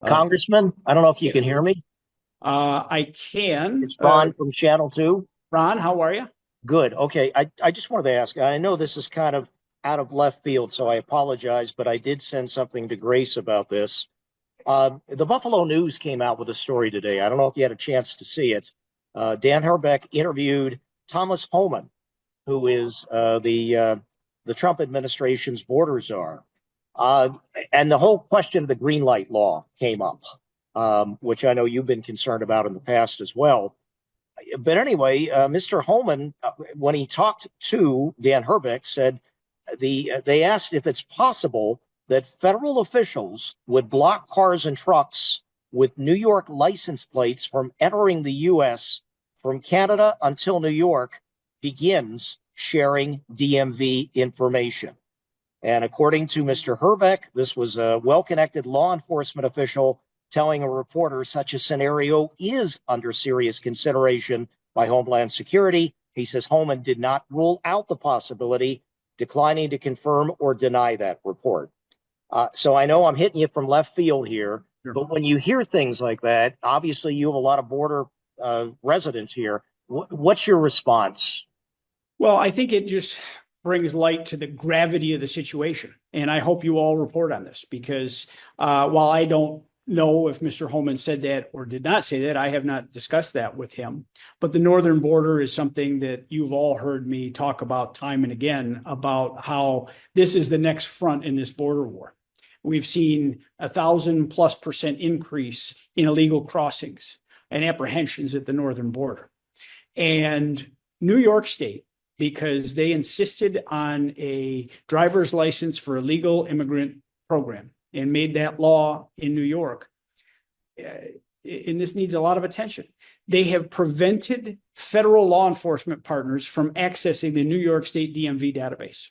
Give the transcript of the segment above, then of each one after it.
Congressman, I don't know if you can hear me. I can. It's Ron from Channel 2. Ron, how are you? Good. Okay. I just wanted to ask, I know this is kind of out of left field, so I apologize, but I did send something to Grace about this. The Buffalo News came out with a story today. I don't know if you had a chance to see it. Dan Herbeck interviewed Thomas Homan, who is the Trump administration's border czar. Uh, and the whole question of the green light law came up, which I know you've been concerned about in the past as well. But anyway, Mr. Holman, when he talked to Dan Herbeck, said they asked if it's possible that federal officials would block cars and trucks with New York license plates from entering the U.S. from Canada until New York begins sharing DMV information. And according to Mr. Herbeck, this was a well-connected law enforcement official telling a reporter such a scenario is under serious consideration by Homeland Security. He says Holman did not rule out the possibility, declining to confirm or deny that report. So I know I'm hitting you from left field here, Sure. but when you hear things like that, obviously you have a lot of border residents here. What's your response? Well, I think it just brings light to the gravity of the situation. And I hope you all report on this because while I don't know if Mr. Holman said that or did not say that, I have not discussed that with him. But the northern border is something that you've all heard me talk about time and again about how this is the next front in this border war. We've seen 1,000+% increase in illegal crossings and apprehensions at the northern border. And New York State, because they insisted on a driver's license for a legal immigrant program and made that law in New York, and this needs a lot of attention. They have prevented federal law enforcement partners from accessing the New York State DMV database.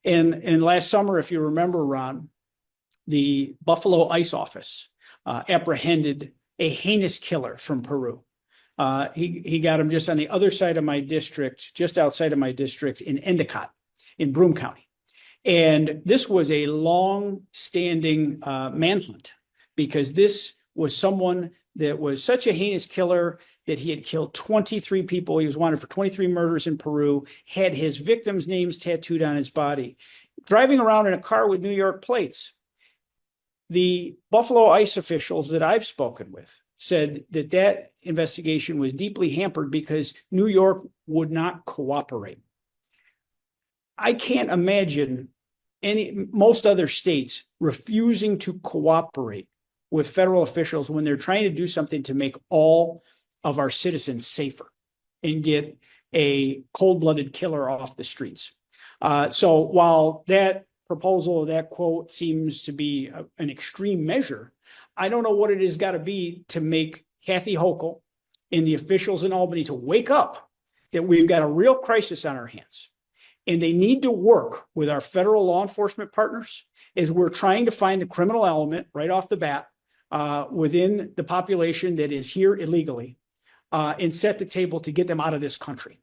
And last summer, if you remember, Ron, the Buffalo ICE office apprehended a heinous killer from Peru. He got him just on the other side of my district, just outside of my district in Endicott, in Broome County. And this was a long-standing manhunt because this was someone that was such a heinous killer that he had killed 23 people. He was wanted for 23 murders in Peru, had his victims' names tattooed on his body, driving around in a car with New York plates. The Buffalo ICE officials that I've spoken with said that that investigation was deeply hampered because New York would not cooperate. I can't imagine most other states refusing to cooperate with federal officials when they're trying to do something to make all of our citizens safer and get a cold-blooded killer off the streets. So while that proposal, that quote seems to be an extreme measure, I don't know what it has got to be to make Kathy Hochul and the officials in Albany to wake up that we've got a real crisis on our hands. And they need to work with our federal law enforcement partners as we're trying to find the criminal element right off the bat within the population that is here illegally and set the table to get them out of this country.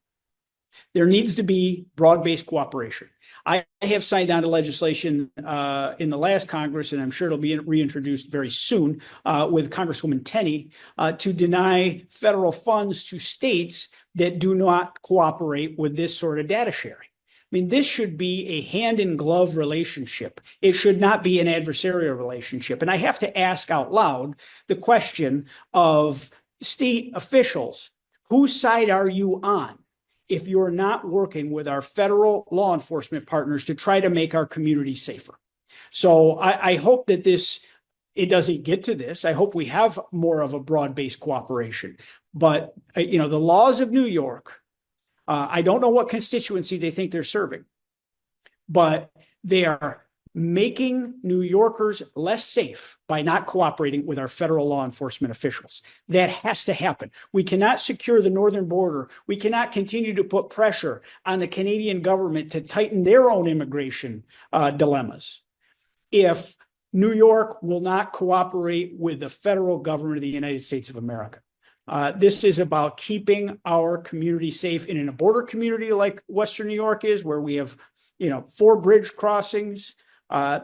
There needs to be broad-based cooperation. I have signed on to legislation in the last Congress, and I'm sure it'll be reintroduced very soon with Congresswoman Tenney to deny federal funds to states that do not cooperate with this sort of data sharing. I mean, this should be a hand-in-glove relationship. It should not be an adversarial relationship. And I have to ask out loud the question of state officials, whose side are you on if you're not working with our federal law enforcement partners to try to make our community safer? So I hope that it doesn't get to this. I hope we have more of a broad-based cooperation. But, the laws of New York, I don't know what constituency they think they're serving, but they are making New Yorkers less safe by not cooperating with our federal law enforcement officials. That has to happen. We cannot secure the northern border. We cannot continue to put pressure on the Canadian government to tighten their own immigration dilemmas if New York will not cooperate with the federal government of the United States of America. This is about keeping our community safe. And in a border community like Western New York is, where we have, 4 bridge crossings,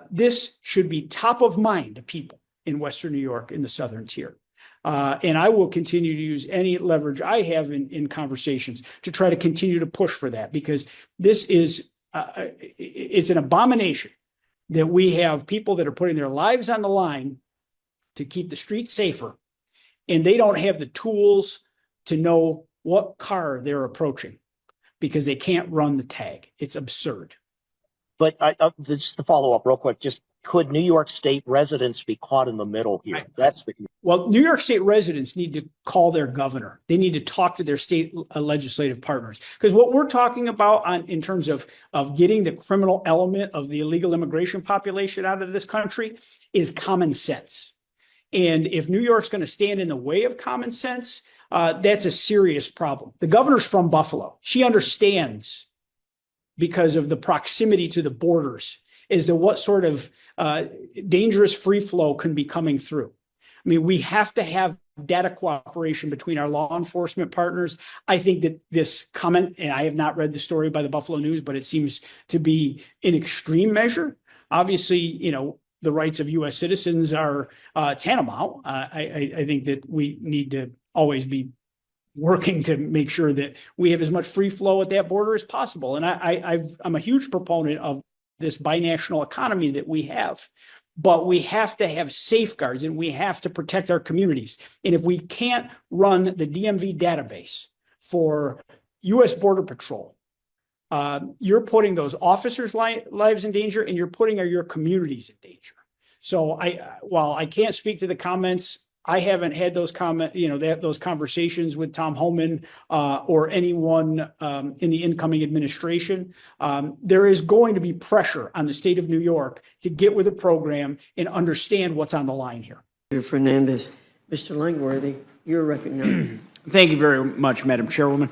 this should be top of mind to people in Western New York in the southern tier. And I will continue to use any leverage I have in conversations to try to continue to push for that, because this is it's an abomination that we have people that are putting their lives on the line to keep the streets safer, and they don't have the tools to know what car they're approaching because they can't run the tag. It's absurd. But just to follow up real quick, just could New York State residents be caught in the middle here? That's the Well, New York State residents need to call their governor. They need to talk to their state legislative partners, because what we're talking about in terms of getting the criminal element of the illegal immigration population out of this country is common sense. And if New York's going to stand in the way of common sense, that's a serious problem. The governor's from Buffalo. She understands, because of the proximity to the borders, as to what sort of dangerous free flow can be coming through. I mean, we have to have data cooperation between our law enforcement partners. I think that this comment, and I have not read the story by the Buffalo News, but it seems to be an extreme measure. Obviously, you know, the rights of U.S. citizens are tantamount. I think that we need to always be working to make sure that we have as much free flow at that border as possible. And I'm a huge proponent of this binational economy that we have, but we have to have safeguards and we have to protect our communities. And if we can't run the DMV database for U.S. Border Patrol, you're putting those officers' lives in danger, and you're putting your communities in danger. So while I can't speak to the comments, I haven't had those those conversations with Tom Homan or anyone in the incoming administration. There is going to be pressure on the state of New York to get with the program and understand what's on the line here. Mr. Fernandez. Mr. Langworthy, you're recognized. Thank you very much, Madam Chairwoman.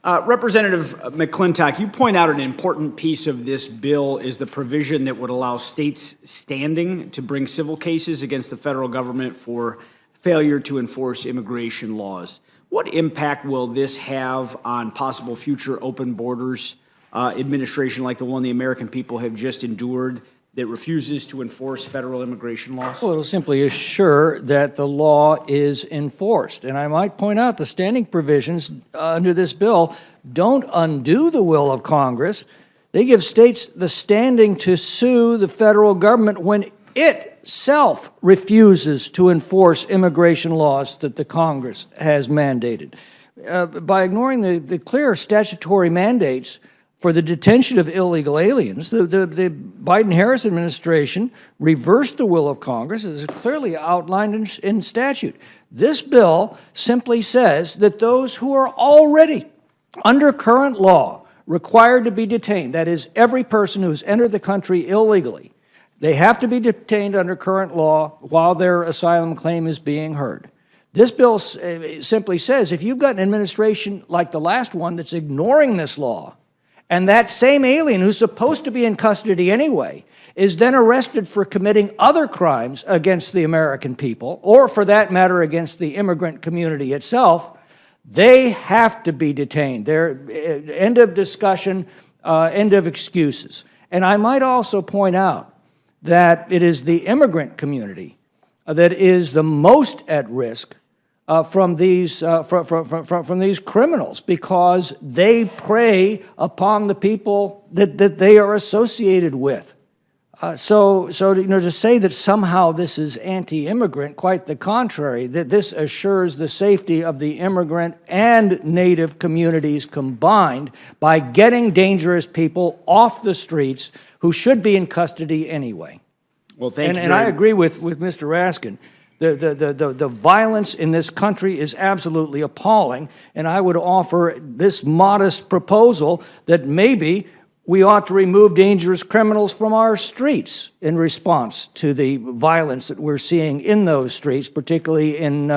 Representative McClintock, you point out an important piece of this bill is the provision that would allow states standing to bring civil cases against the federal government for failure to enforce immigration laws. What impact will this have on possible future open borders administration like the one the American people have just endured that refuses to enforce federal immigration laws? Well, it'll simply assure that the law is enforced. And I might point out the standing provisions under this bill don't undo the will of Congress. They give states the standing to sue the federal government when it itself refuses to enforce immigration laws that the Congress has mandated. By ignoring the clear statutory mandates for the detention of illegal aliens, the Biden-Harris administration reversed the will of Congress, as clearly outlined in statute. This bill simply says that those who are already under current law required to be detained, that is, every person who's entered the country illegally, they have to be detained under current law while their asylum claim is being heard. This bill simply says if you've got an administration like the last one that's ignoring this law, and that same alien who's supposed to be in custody anyway is then arrested for committing other crimes against the American people, or for that matter against the immigrant community itself, they have to be detained. They're end of discussion, end of excuses. And I might also point out that it is the immigrant community that is the most at risk from these criminals, because they prey upon the people that they are associated with. So to say that somehow this is anti-immigrant, quite the contrary, that this assures the safety of the immigrant and native communities combined by getting dangerous people off the streets who should be in custody anyway. Well, thank you. And I agree with Mr. Raskin. The violence in this country is absolutely appalling, and I would offer this modest proposal that maybe we ought to remove dangerous criminals from our streets in response to the violence that we're seeing in those streets, particularly in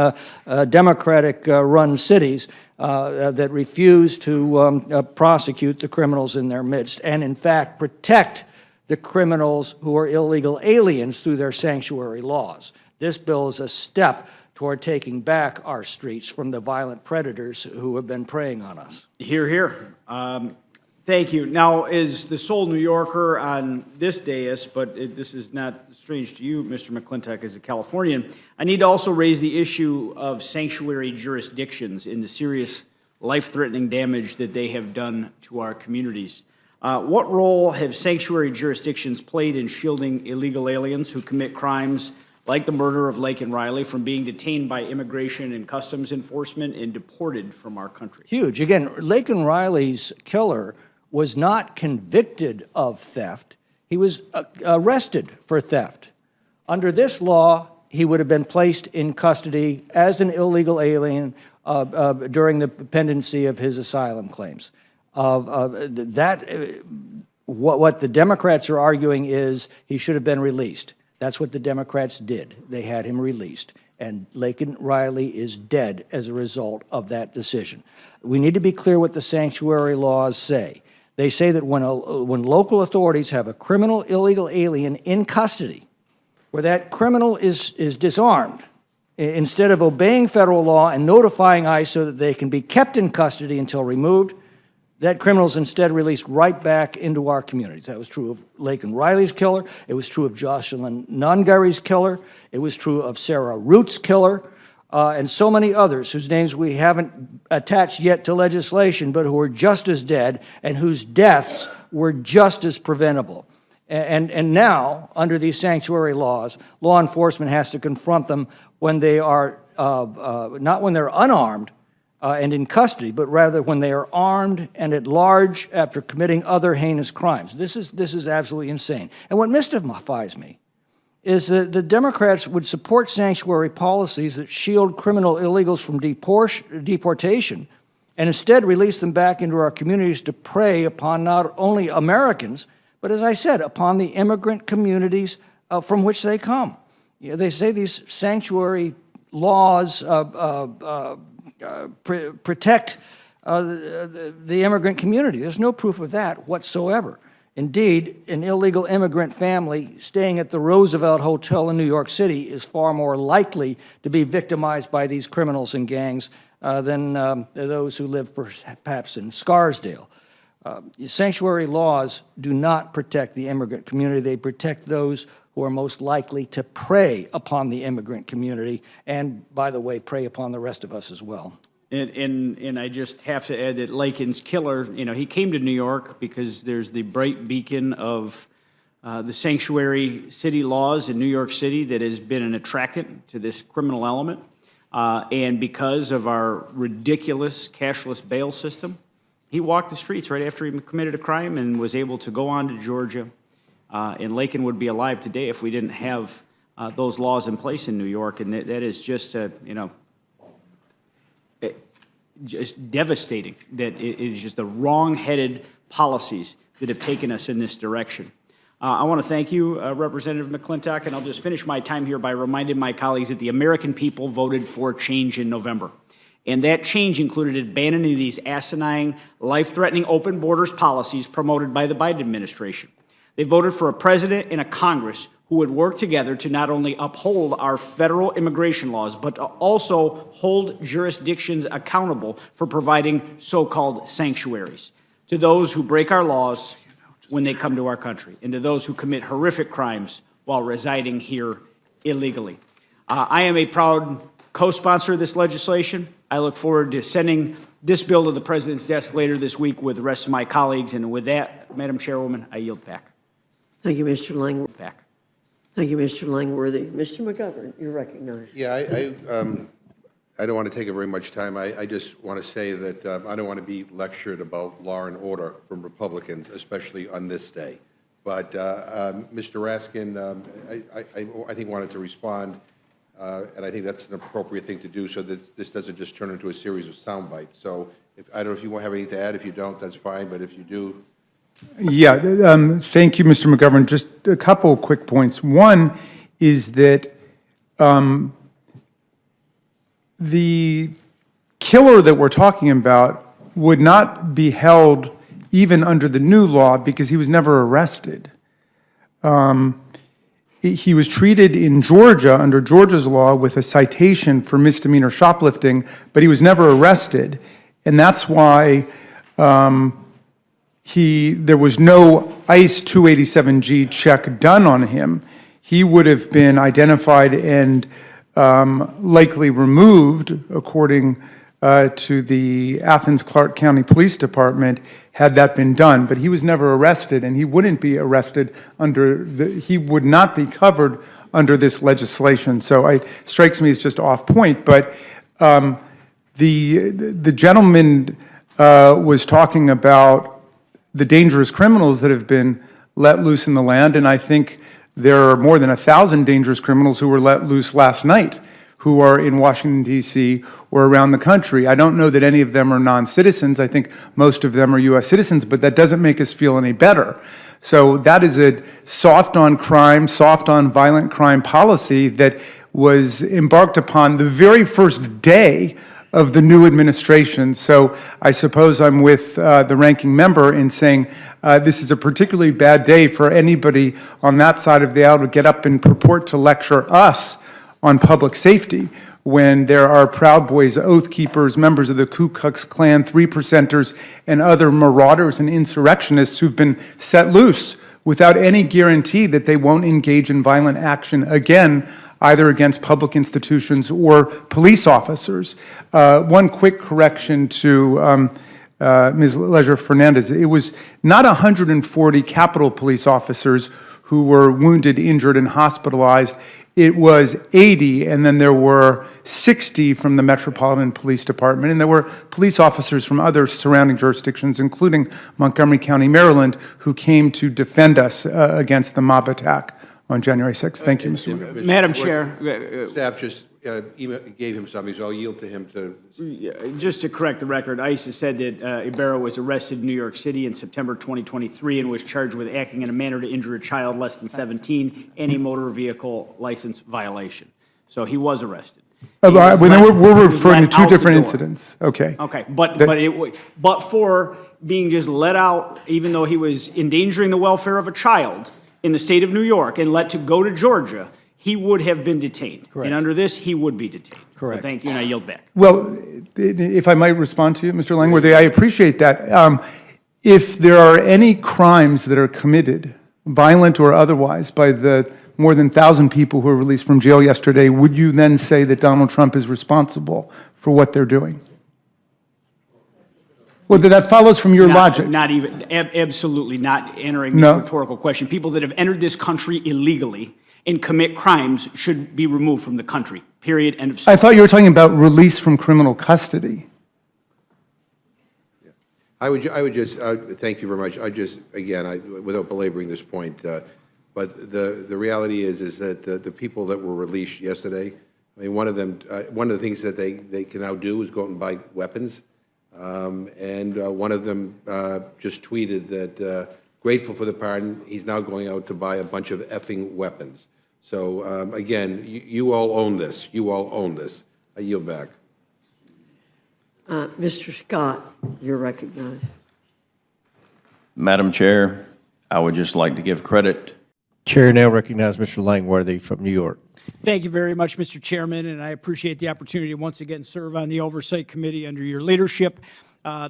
Democratic-run cities that refuse to prosecute the criminals in their midst, and in fact protect the criminals who are illegal aliens through their sanctuary laws. This bill is a step toward taking back our streets from the violent predators who have been preying on us. Hear, hear. Thank you. Now, as the sole New Yorker on this dais, but this is not strange to you, Mr. McClintock, as a Californian, I need to also raise the issue of sanctuary jurisdictions and the serious life-threatening damage that they have done to our communities. What role have sanctuary jurisdictions played in shielding illegal aliens who commit crimes like the murder of Laken Riley from being detained by immigration and customs enforcement and deported from our country? Huge. Again, Laken Riley's killer was not convicted of theft. He was arrested for theft. Under this law, he would have been placed in custody as an illegal alien during the pendency of his asylum claims. What the Democrats are arguing is he should have been released. That's what the Democrats did. They had him released. And Laken Riley is dead as a result of that decision. We need to be clear what the sanctuary laws say. They say that when local authorities have a criminal illegal alien in custody, where that criminal is disarmed, instead of obeying federal law and notifying ICE so that they can be kept in custody until removed, that criminal is instead released right back into our communities. That was true of Laken Riley's killer. It was true of Jocelyn Nungary's killer. It was true of Sarah Root's killer, and so many others whose names we haven't attached yet to legislation, but who are just as dead and whose deaths were just as preventable. And now, under these sanctuary laws, law enforcement has to confront them when they are, not when they're unarmed and in custody, but rather when they are armed and at large after committing other heinous crimes. This is absolutely insane. And what mystifies me is that the Democrats would support sanctuary policies that shield criminal illegals from deportation and instead release them back into our communities to prey upon not only Americans, but as I said, upon the immigrant communities from which they come. You know, they say these sanctuary laws protect the immigrant community. There's no proof of that whatsoever. Indeed, an illegal immigrant family staying at the Roosevelt Hotel in New York City is far more likely to be victimized by these criminals and gangs than those who live perhaps in Scarsdale. Sanctuary laws do not protect the immigrant community. They protect those who are most likely to prey upon the immigrant community and, by the way, prey upon the rest of us as well. And I just have to add that Laken's killer, you know, he came to New York because there's the bright beacon of the sanctuary city laws in New York City that has been an attractant to this criminal element. And because of our ridiculous cashless bail system, he walked the streets right after he committed a crime and was able to go on to Georgia. And Laken would be alive today if we didn't have those laws in place in New York. And that is just, you know, just devastating that it is just the wrong-headed policies that have taken us in this direction. I want to thank you, Representative McClintock, and I'll just finish my time here by reminding my colleagues that the American people voted for change in November. And that change included abandoning these asinine, life-threatening open borders policies promoted by the Biden administration. They voted for a president and a Congress who would work together to not only uphold our federal immigration laws, but to also hold jurisdictions accountable for providing so-called sanctuaries to those who break our laws when they come to our country, and to those who commit horrific crimes while residing here illegally. I am a proud co-sponsor of this legislation. I look forward to sending this bill to the President's desk later this week with the rest of my colleagues. And with that, Madam Chairwoman, I yield back. Thank you, Mr. Langworthy. Back. Thank you, Mr. Langworthy. Mr. McGovern, you're recognized. Yeah, I don't want to take up very much time. I just want to say that I don't want to be lectured about law and order from Republicans, especially on this day. But Mr. Raskin, I think wanted to respond, and I think that's an appropriate thing to do so that this doesn't just turn into a series of sound bites. So I don't know if you have anything to add. If you don't, that's fine. But if you do. Yeah, thank you, Mr. McGovern. Just a couple of quick points. One is that the killer that we're talking about would not be held even under the new law because he was never arrested. He was treated in Georgia, under Georgia's law, with a citation for misdemeanor shoplifting, but he was never arrested. And that's why there was no ICE 287G check done on him, he would have been identified and likely removed, according to the Athens Clarke County Police Department, had that been done. But he was never arrested, and he wouldn't be arrested he would not be covered under this legislation. So it strikes me as just off point. But the gentleman was talking about the dangerous criminals that have been let loose in the land, and I think there are more than 1,000 dangerous criminals who were let loose last night who are in Washington, D.C. or around the country. I don't know that any of them are non-citizens. I think most of them are U.S. citizens, but that doesn't make us feel any better. So that is a soft on crime, soft on violent crime policy that was embarked upon the very first day of the new administration. So I suppose I'm with the ranking member in saying this is a particularly bad day for anybody on that side of the aisle to get up and purport to lecture us on public safety when there are Proud Boys, Oath Keepers, members of the Ku Klux Klan, 3%ers, and other marauders and insurrectionists who've been set loose without any guarantee that they won't engage in violent action again, either against public institutions or police officers. One quick correction to Ms. Leisure-Fernandez. It was not 140 Capitol Police officers who were wounded, injured, and hospitalized. It was 80, and then there were 60 from the Metropolitan Police Department, and there were police officers from other surrounding jurisdictions, including Montgomery County, Maryland, who came to defend us against the mob attack on January 6th. Thank you, Mr. Mayor. Madam Chair. Staff just gave him something, so I'll yield to him to... Just to correct the record, ICE has said that Ibarra was arrested in New York City in September 2023 and was charged with acting in a manner to injure a child less than 17 and a motor vehicle license violation. So he was arrested. We're referring to two different incidents. Okay. Okay, but for being just let out, even though he was endangering the welfare of a child in the state of New York and let to go to Georgia, he would have been detained. Correct. And under this, he would be detained. Correct. So thank you, and I yield back. Well, if I might respond to you, Mr. Langworthy, I appreciate that. If there are any crimes that are committed, violent or otherwise, by the more than 1,000 people who were released from jail yesterday, would you then say that Donald Trump is responsible for what they're doing? Well, that follows from your logic. Not even, absolutely not entering this rhetorical question. People that have entered this country illegally and commit crimes should be removed from the country, period, end of story. I thought you were talking about release from criminal custody. I would just, thank you very much. Again, without belaboring this point, but the reality is that the people that were released yesterday, I mean, one of the things that they can now do is go out and buy weapons. And one of them just tweeted that grateful for the pardon, he's now going out to buy a bunch of effing weapons. So again, you all own this. You all own this. I yield back. Mr. Scott, you're recognized. Madam Chair, I would just like to give credit. Chair now recognize Mr. Langworthy from New York. Thank you very much, Mr. Chairman, and I appreciate the opportunity to once again serve on the Oversight Committee under your leadership.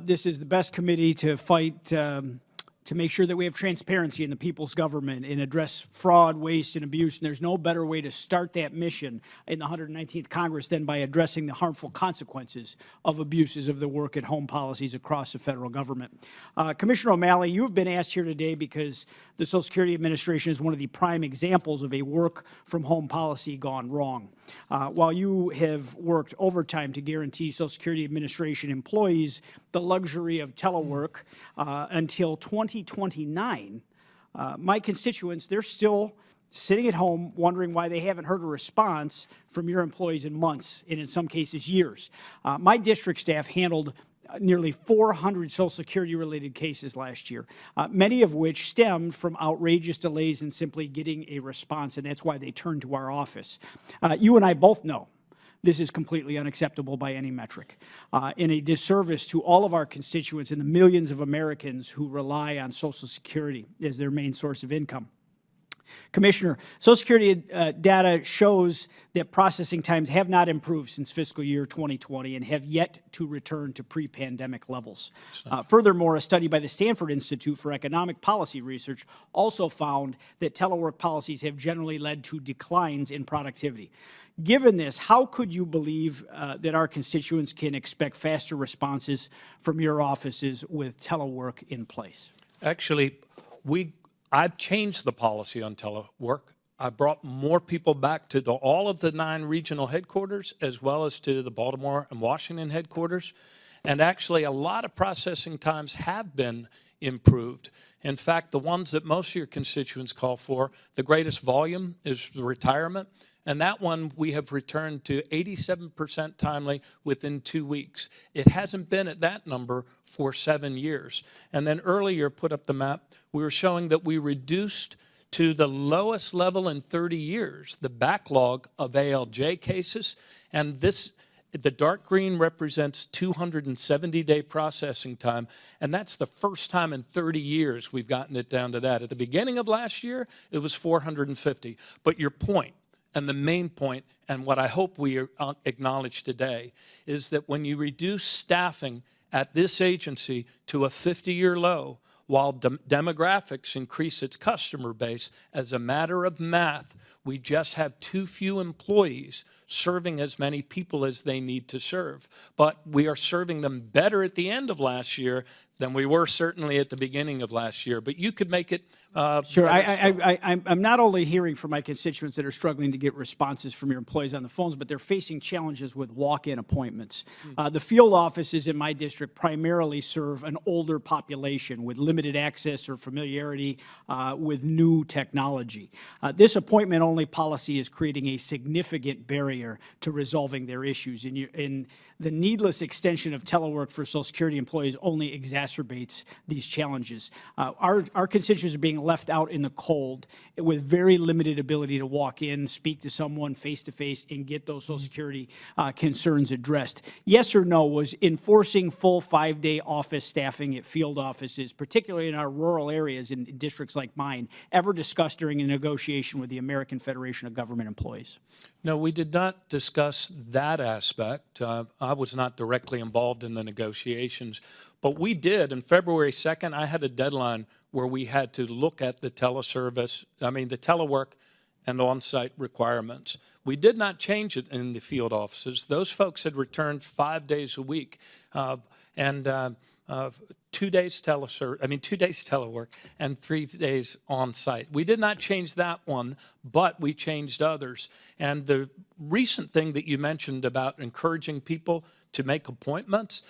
This is the best committee to fight to make sure that we have transparency in the people's government and address fraud, waste, and abuse. And there's no better way to start that mission in the 119th Congress than by addressing the harmful consequences of abuses of the work-at-home policies across the federal government. Commissioner O'Malley, you've been asked here today because the Social Security Administration is one of the prime examples of a work-from-home policy gone wrong. While you have worked overtime to guarantee Social Security Administration employees the luxury of telework until 2029, my constituents, they're still sitting at home wondering why they haven't heard a response from your employees in months and in some cases years. My district staff handled nearly 400 Social Security-related cases last year, many of which stemmed from outrageous delays in simply getting a response, and that's why they turned to our office. You and I both know this is completely unacceptable by any metric, and a disservice to all of our constituents and the millions of Americans who rely on Social Security as their main source of income. Commissioner, Social Security data shows that processing times have not improved since fiscal year 2020 and have yet to return to pre-pandemic levels. Furthermore, a study by the Stanford Institute for Economic Policy Research also found that telework policies have generally led to declines in productivity. Given this, how could you believe that our constituents can expect faster responses from your offices with telework in place? Actually, I've changed the policy on telework. I brought more people back to all of the 9 regional headquarters, as well as to the Baltimore and Washington headquarters. And actually, a lot of processing times have been improved. In fact, the ones that most of your constituents call for, the greatest volume is the retirement. And that one we have returned to 87% timely within 2 weeks. It hasn't been at that number for 7 years. And then earlier, put up the map, we were showing that we reduced to the lowest level in 30 years the backlog of ALJ cases. And the dark green represents 270-day processing time, and that's the first time in 30 years we've gotten it down to that. At the beginning of last year, it was 450. But your point, and the main point, and what I hope we acknowledge today, is that when you reduce staffing at this agency to a 50-year low, while demographics increase its customer base, as a matter of math, we just have too few employees serving as many people as they need to serve. But we are serving them better at the end of last year than we were certainly at the beginning of last year. But you could make it Sure. I'm not only hearing from my constituents that are struggling to get responses from your employees on the phones, but they're facing challenges with walk-in appointments. The field offices in my district primarily serve an older population with limited access or familiarity with new technology. This appointment-only policy is creating a significant barrier to resolving their issues. And the needless extension of telework for Social Security employees only exacerbates these challenges. Our constituents are being left out in the cold with very limited ability to walk in, speak to someone face-to-face, and get those Social Security concerns addressed. Yes or no, was enforcing full 5-day office staffing at field offices, particularly in our rural areas in districts like mine, ever discussed during a negotiation with the American Federation of Government Employees? No, we did not discuss that aspect. I was not directly involved in the negotiations, but we did. On February 2nd, I had a deadline where we had to look at the telework and on-site requirements. We did not change it in the field offices. Those folks had returned 5 days a week, and 2 days 2 days telework and 3 days on site. We did not change that one, but we changed others. And the recent thing that you mentioned about encouraging people to make appointments,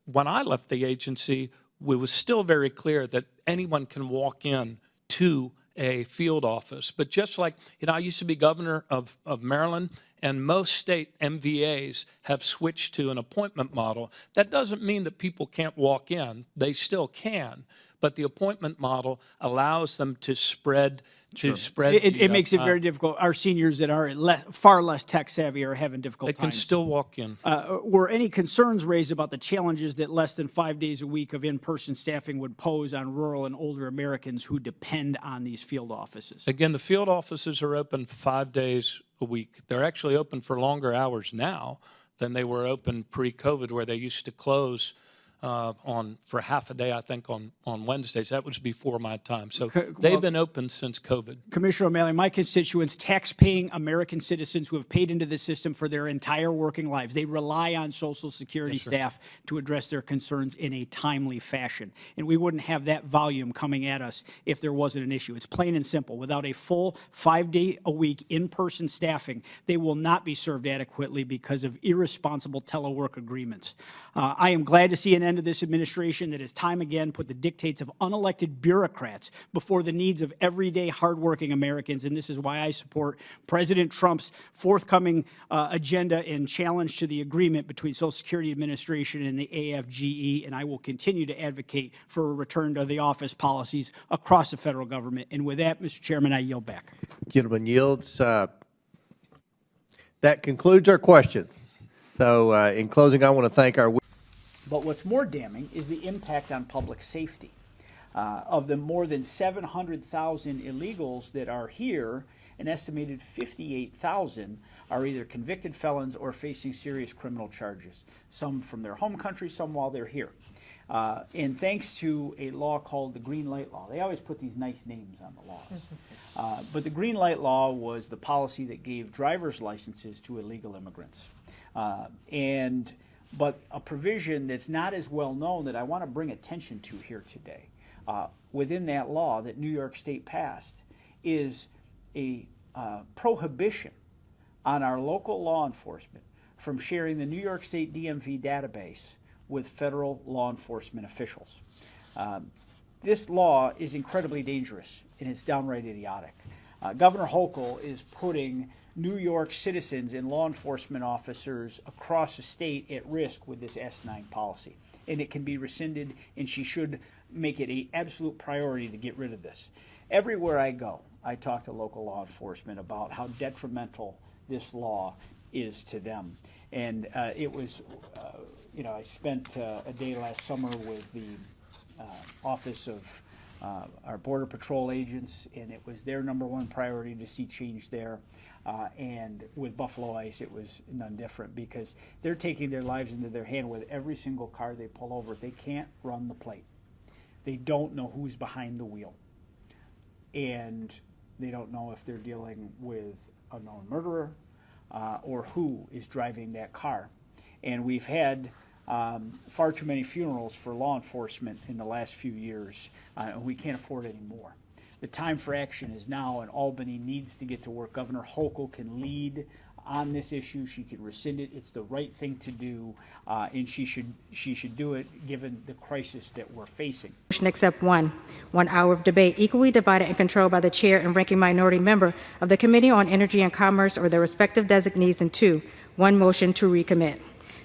when I left the agency, it was still very clear that anyone can walk in to a field office. But just like, I used to be governor of Maryland, and most state MVAs have switched to an appointment model. That doesn't mean that people can't walk in. They still can. But the appointment model allows them to spread. It makes it very difficult. Our seniors that are far less tech savvy are having difficult times. They can still walk in. Were any concerns raised about the challenges that less than 5 days a week of in-person staffing would pose on rural and older Americans who depend on these field offices? Again, the field offices are open 5 days a week. They're actually open for longer hours now than they were open pre-COVID, where they used to close for half a day, I think, on Wednesdays. That was before my time. So they've been open since COVID. Commissioner O'Malley, my constituents, tax-paying American citizens who have paid into the system for their entire working lives, they rely on Social Security staff to address their concerns in a timely fashion. And we wouldn't have that volume coming at us if there wasn't an issue. It's plain and simple. Without a full 5-day-a-week in-person staffing, they will not be served adequately because of irresponsible telework agreements. I am glad to see an end to this administration that has time again put the dictates of unelected bureaucrats before the needs of everyday hardworking Americans, and this is why I support President Trump's forthcoming agenda and challenge to the agreement between Social Security Administration and the AFGE, and I will continue to advocate for a return to the office policies across the federal government. And with that, Mr. Chairman, I yield back. Gentleman yields. That concludes our questions. So in closing, I want to thank our... But what's more damning is the impact on public safety. Of the more than 700,000 illegals that are here, an estimated 58,000 are either convicted felons or facing serious criminal charges, some from their home country, some while they're here. And thanks to a law called the Green Light Law. They always put these nice names on the laws. But the Green Light Law was the policy that gave driver's licenses to illegal immigrants. But a provision that's not as well known that I want to bring attention to here today, within that law that New York State passed, is a prohibition on our local law enforcement from sharing the New York State DMV database with federal law enforcement officials. This law is incredibly dangerous and it's downright idiotic. Governor Hochul is putting New York citizens and law enforcement officers across the state at risk with this S9 policy. And it can be rescinded, and she should make it an absolute priority to get rid of this. Everywhere I go, I talk to local law enforcement about how detrimental this law is to them. And it was, I spent a day last summer with the Office of our Border Patrol agents, and it was their number one priority to see change there. And with Buffalo Ice, it was none different, because they're taking their lives into their hand with every single car they pull over. They can't run the plate. They don't know who's behind the wheel. And they don't know if they're dealing with a known murderer or who is driving that car. And we've had far too many funerals for law enforcement in the last few years, and we can't afford any more. The time for action is now, and Albany needs to get to work. Governor Hochul can lead on this issue. She can rescind it. It's the right thing to do, and she should do it given the crisis that we're facing. Motion accept 1 hour of debate, equally divided and controlled by the chair and ranking minority member of the Committee on Energy and Commerce or their respective designees, and 2, 1 motion to recommit.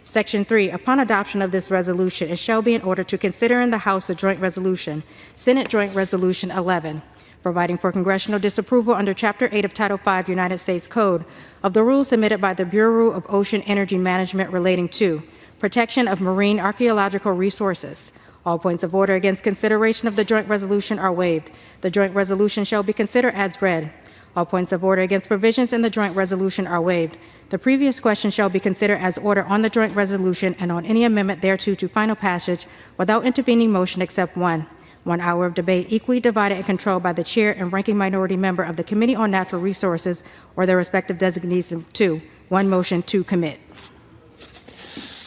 Section 3, upon adoption of this resolution, it shall be in order to consider in the House a joint resolution, Senate Joint Resolution 11, providing for congressional disapproval under Chapter 8 of Title 5 United States Code of the rules submitted by the Bureau of Ocean Energy Management relating to protection of marine archaeological resources. All points of order against consideration of the joint resolution are waived. The joint resolution shall be considered as read. All points of order against provisions in the joint resolution are waived. The previous question shall be considered as order on the joint resolution and on any amendment thereto to final passage without intervening motion except 1 hour of debate, equally divided and controlled by the chair and ranking minority member of the Committee on Natural Resources or their respective designees, and 2, 1 motion to commit.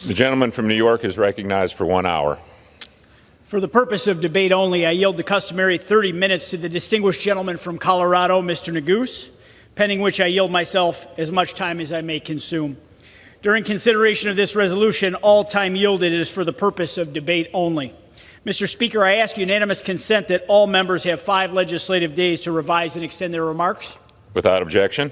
The gentleman from New York is recognized for 1 hour. For the purpose of debate only, I yield the customary 30 minutes to the distinguished gentleman from Colorado, Mr. Neguse, pending which I yield myself as much time as I may consume. During consideration of this resolution, all time yielded is for the purpose of debate only. Mr. Speaker, I ask unanimous consent that all members have 5 legislative days to revise and extend their remarks. Without objection.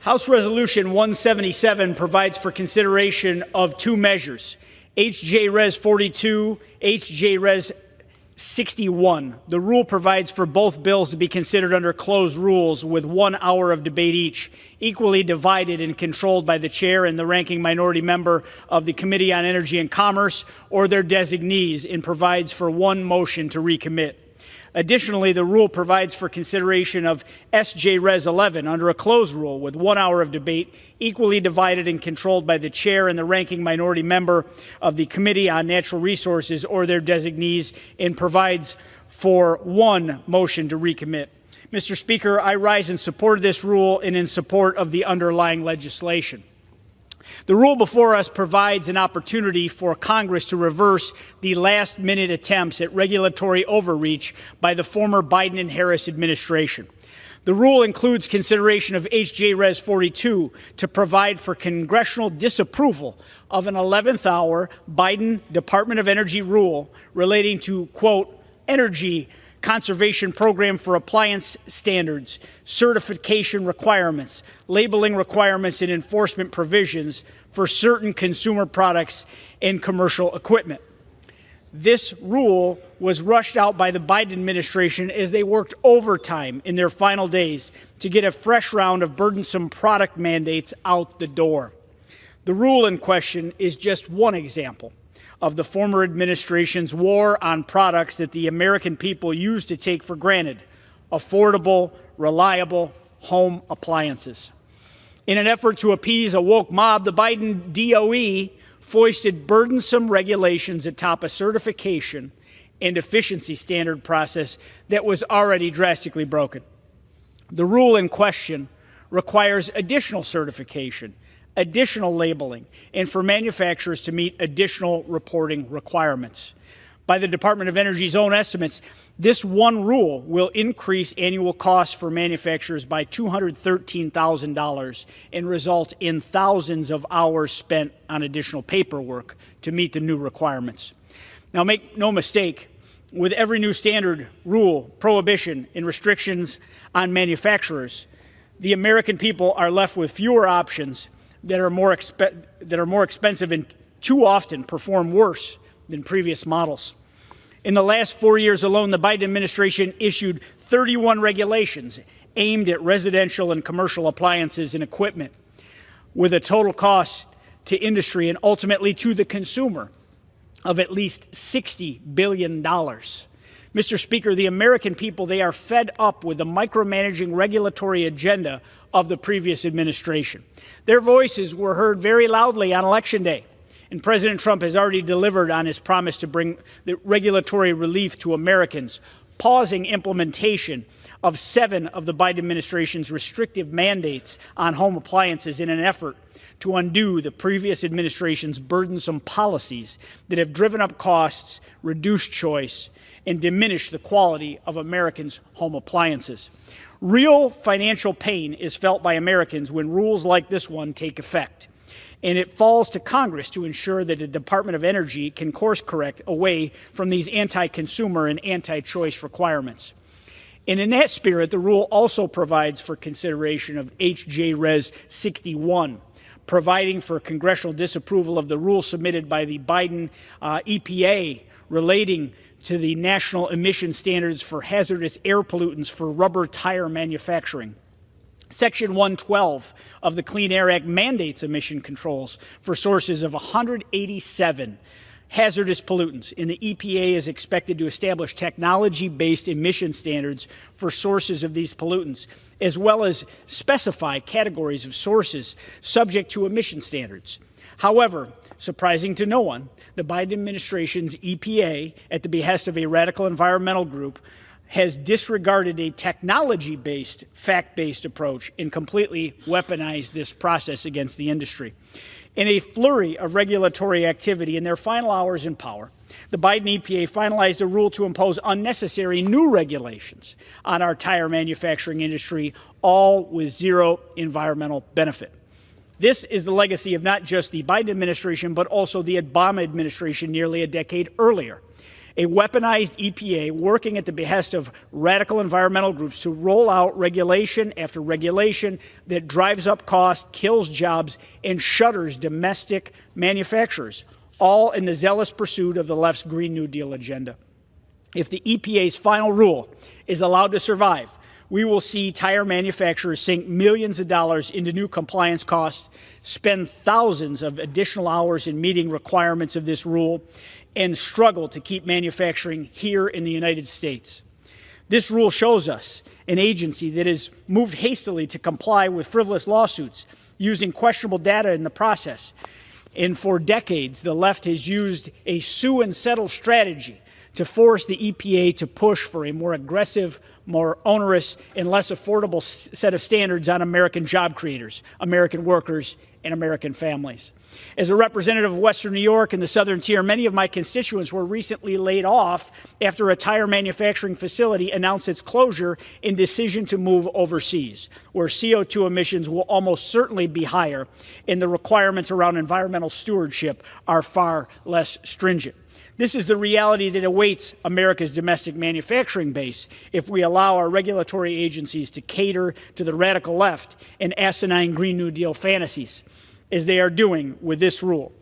House Resolution 177 provides for consideration of 2 measures, H.J. Res. 42, H.J. Res. 61. The rule provides for both bills to be considered under closed rules with 1 hour of debate each, equally divided and controlled by the chair and the ranking minority member of the Committee on Energy and Commerce or their designees, and provides for 1 motion to recommit. Additionally, the rule provides for consideration of S.J. Res. 11 under a closed rule with 1 hour of debate, equally divided and controlled by the chair and the ranking minority member of the Committee on Natural Resources or their designees, and provides for 1 motion to recommit. Mr. Speaker, I rise in support of this rule and in support of the underlying legislation. The rule before us provides an opportunity for Congress to reverse the last-minute attempts at regulatory overreach by the former Biden and Harris administration. The rule includes consideration of H.J. Res. 42 to provide for congressional disapproval of an 11th hour Biden Department of Energy rule relating to, quote, energy conservation program for appliance standards, certification requirements, labeling requirements, and enforcement provisions for certain consumer products and commercial equipment. This rule was rushed out by the Biden administration as they worked overtime in their final days to get a fresh round of burdensome product mandates out the door. The rule in question is just one example of the former administration's war on products that the American people used to take for granted: affordable, reliable home appliances. In an effort to appease a woke mob, the Biden DOE foisted burdensome regulations atop a certification and efficiency standard process that was already drastically broken. The rule in question requires additional certification, additional labeling, and for manufacturers to meet additional reporting requirements. By the Department of Energy's own estimates, this one rule will increase annual costs for manufacturers by $213,000 and result in thousands of hours spent on additional paperwork to meet the new requirements. Now, make no mistake, with every new standard, rule, prohibition, and restrictions on manufacturers, the American people are left with fewer options that are more expensive and too often perform worse than previous models. In the last 4 years alone, the Biden administration issued 31 regulations aimed at residential and commercial appliances and equipment, with a total cost to industry and ultimately to the consumer of at least $60 billion. Mr. Speaker, the American people, they are fed up with the micromanaging regulatory agenda of the previous administration. Their voices were heard very loudly on Election Day, and President Trump has already delivered on his promise to bring the regulatory relief to Americans, pausing implementation of 7 of the Biden administration's restrictive mandates on home appliances in an effort to undo the previous administration's burdensome policies that have driven up costs, reduced choice, and diminished the quality of Americans' home appliances. Real financial pain is felt by Americans when rules like this one take effect, and it falls to Congress to ensure that the Department of Energy can course correct away from these anti-consumer and anti-choice requirements. And in that spirit, the rule also provides for consideration of H.J. Res. 61, providing for congressional disapproval of the rule submitted by the Biden EPA relating to the national emission standards for hazardous air pollutants for rubber tire manufacturing. Section 112 of the Clean Air Act mandates emission controls for sources of 187 hazardous pollutants, and the EPA is expected to establish technology-based emission standards for sources of these pollutants, as well as specify categories of sources subject to emission standards. However, surprising to no one, the Biden administration's EPA, at the behest of a radical environmental group, has disregarded a technology-based, fact-based approach and completely weaponized this process against the industry. In a flurry of regulatory activity in their final hours in power, the Biden EPA finalized a rule to impose unnecessary new regulations on our tire manufacturing industry, all with zero environmental benefit. This is the legacy of not just the Biden administration, but also the Obama administration nearly a decade earlier. A weaponized EPA working at the behest of radical environmental groups to roll out regulation after regulation that drives up costs, kills jobs, and shutters domestic manufacturers, all in the zealous pursuit of the left's Green New Deal agenda. If the EPA's final rule is allowed to survive, we will see tire manufacturers sink millions of dollars into new compliance costs, spend thousands of additional hours in meeting requirements of this rule, and struggle to keep manufacturing here in the United States. This rule shows us an agency that has moved hastily to comply with frivolous lawsuits, using questionable data in the process. And for decades, the left has used a sue and settle strategy to force the EPA to push for a more aggressive, more onerous, and less affordable set of standards on American job creators, American workers, and American families. As a representative of Western New York and the Southern Tier, many of my constituents were recently laid off after a tire manufacturing facility announced its closure in decision to move overseas, where CO2 emissions will almost certainly be higher and the requirements around environmental stewardship are far less stringent. This is the reality that awaits America's domestic manufacturing base if we allow our regulatory agencies to cater to the radical left and asinine Green New Deal fantasies, as they are doing with this rule.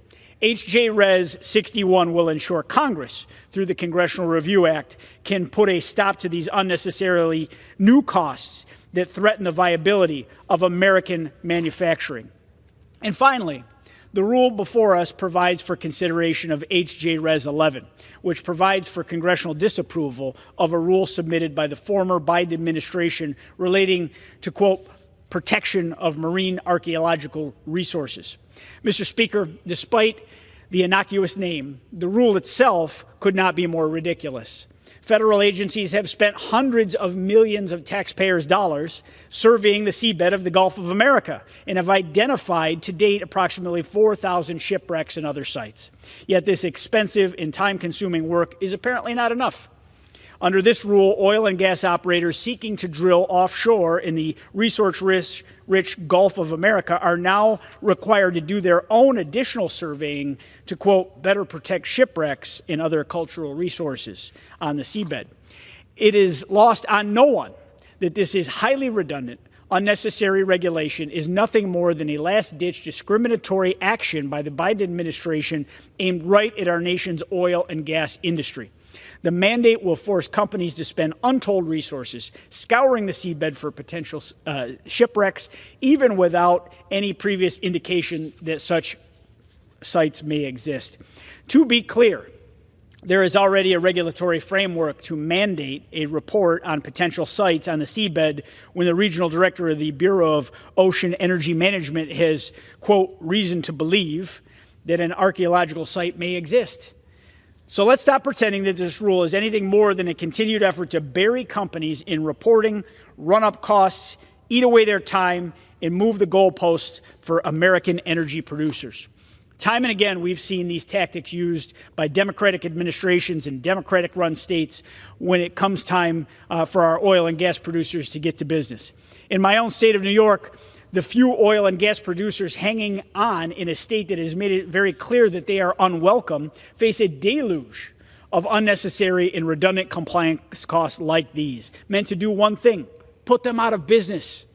H.J. Res. 61 will ensure Congress, through the Congressional Review Act, can put a stop to these unnecessarily new costs that threaten the viability of American manufacturing. And finally, The rule before us provides for consideration of H.J. Res. 11, which provides for congressional disapproval of a rule submitted by the former Biden administration relating to, quote, protection of marine archaeological resources. Mr. Speaker, despite the innocuous name, the rule itself could not be more ridiculous. Federal agencies have spent hundreds of millions of taxpayers' dollars surveying the seabed of the Gulf of America and have identified to date approximately 4,000 shipwrecks and other sites. Yet this expensive and time-consuming work is apparently not enough. Under this rule, oil and gas operators seeking to drill offshore in the resource-rich Gulf of America are now required to do their own additional surveying to, quote, better protect shipwrecks and other cultural resources on the seabed. It is lost on no one that this is highly redundant, unnecessary regulation is nothing more than a last-ditch discriminatory action by the Biden administration aimed right at our nation's oil and gas industry. The mandate will force companies to spend untold resources scouring the seabed for potential shipwrecks, even without any previous indication that such sites may exist. To be clear, there is already a regulatory framework to mandate a report on potential sites on the seabed when the regional director of the Bureau of Ocean Energy Management has, quote, reason to believe that an archaeological site may exist. So let's stop pretending that this rule is anything more than a continued effort to bury companies in reporting, run up costs, eat away their time, and move the goalposts for American energy producers. Time and again, we've seen these tactics used by Democratic administrations and Democratic-run states when it comes time for our oil and gas producers to get to business. In my own state of New York, the few oil and gas producers hanging on in a state that has made it very clear that they are unwelcome face a deluge of unnecessary and redundant compliance costs like these, meant to do one thing: put them out of business,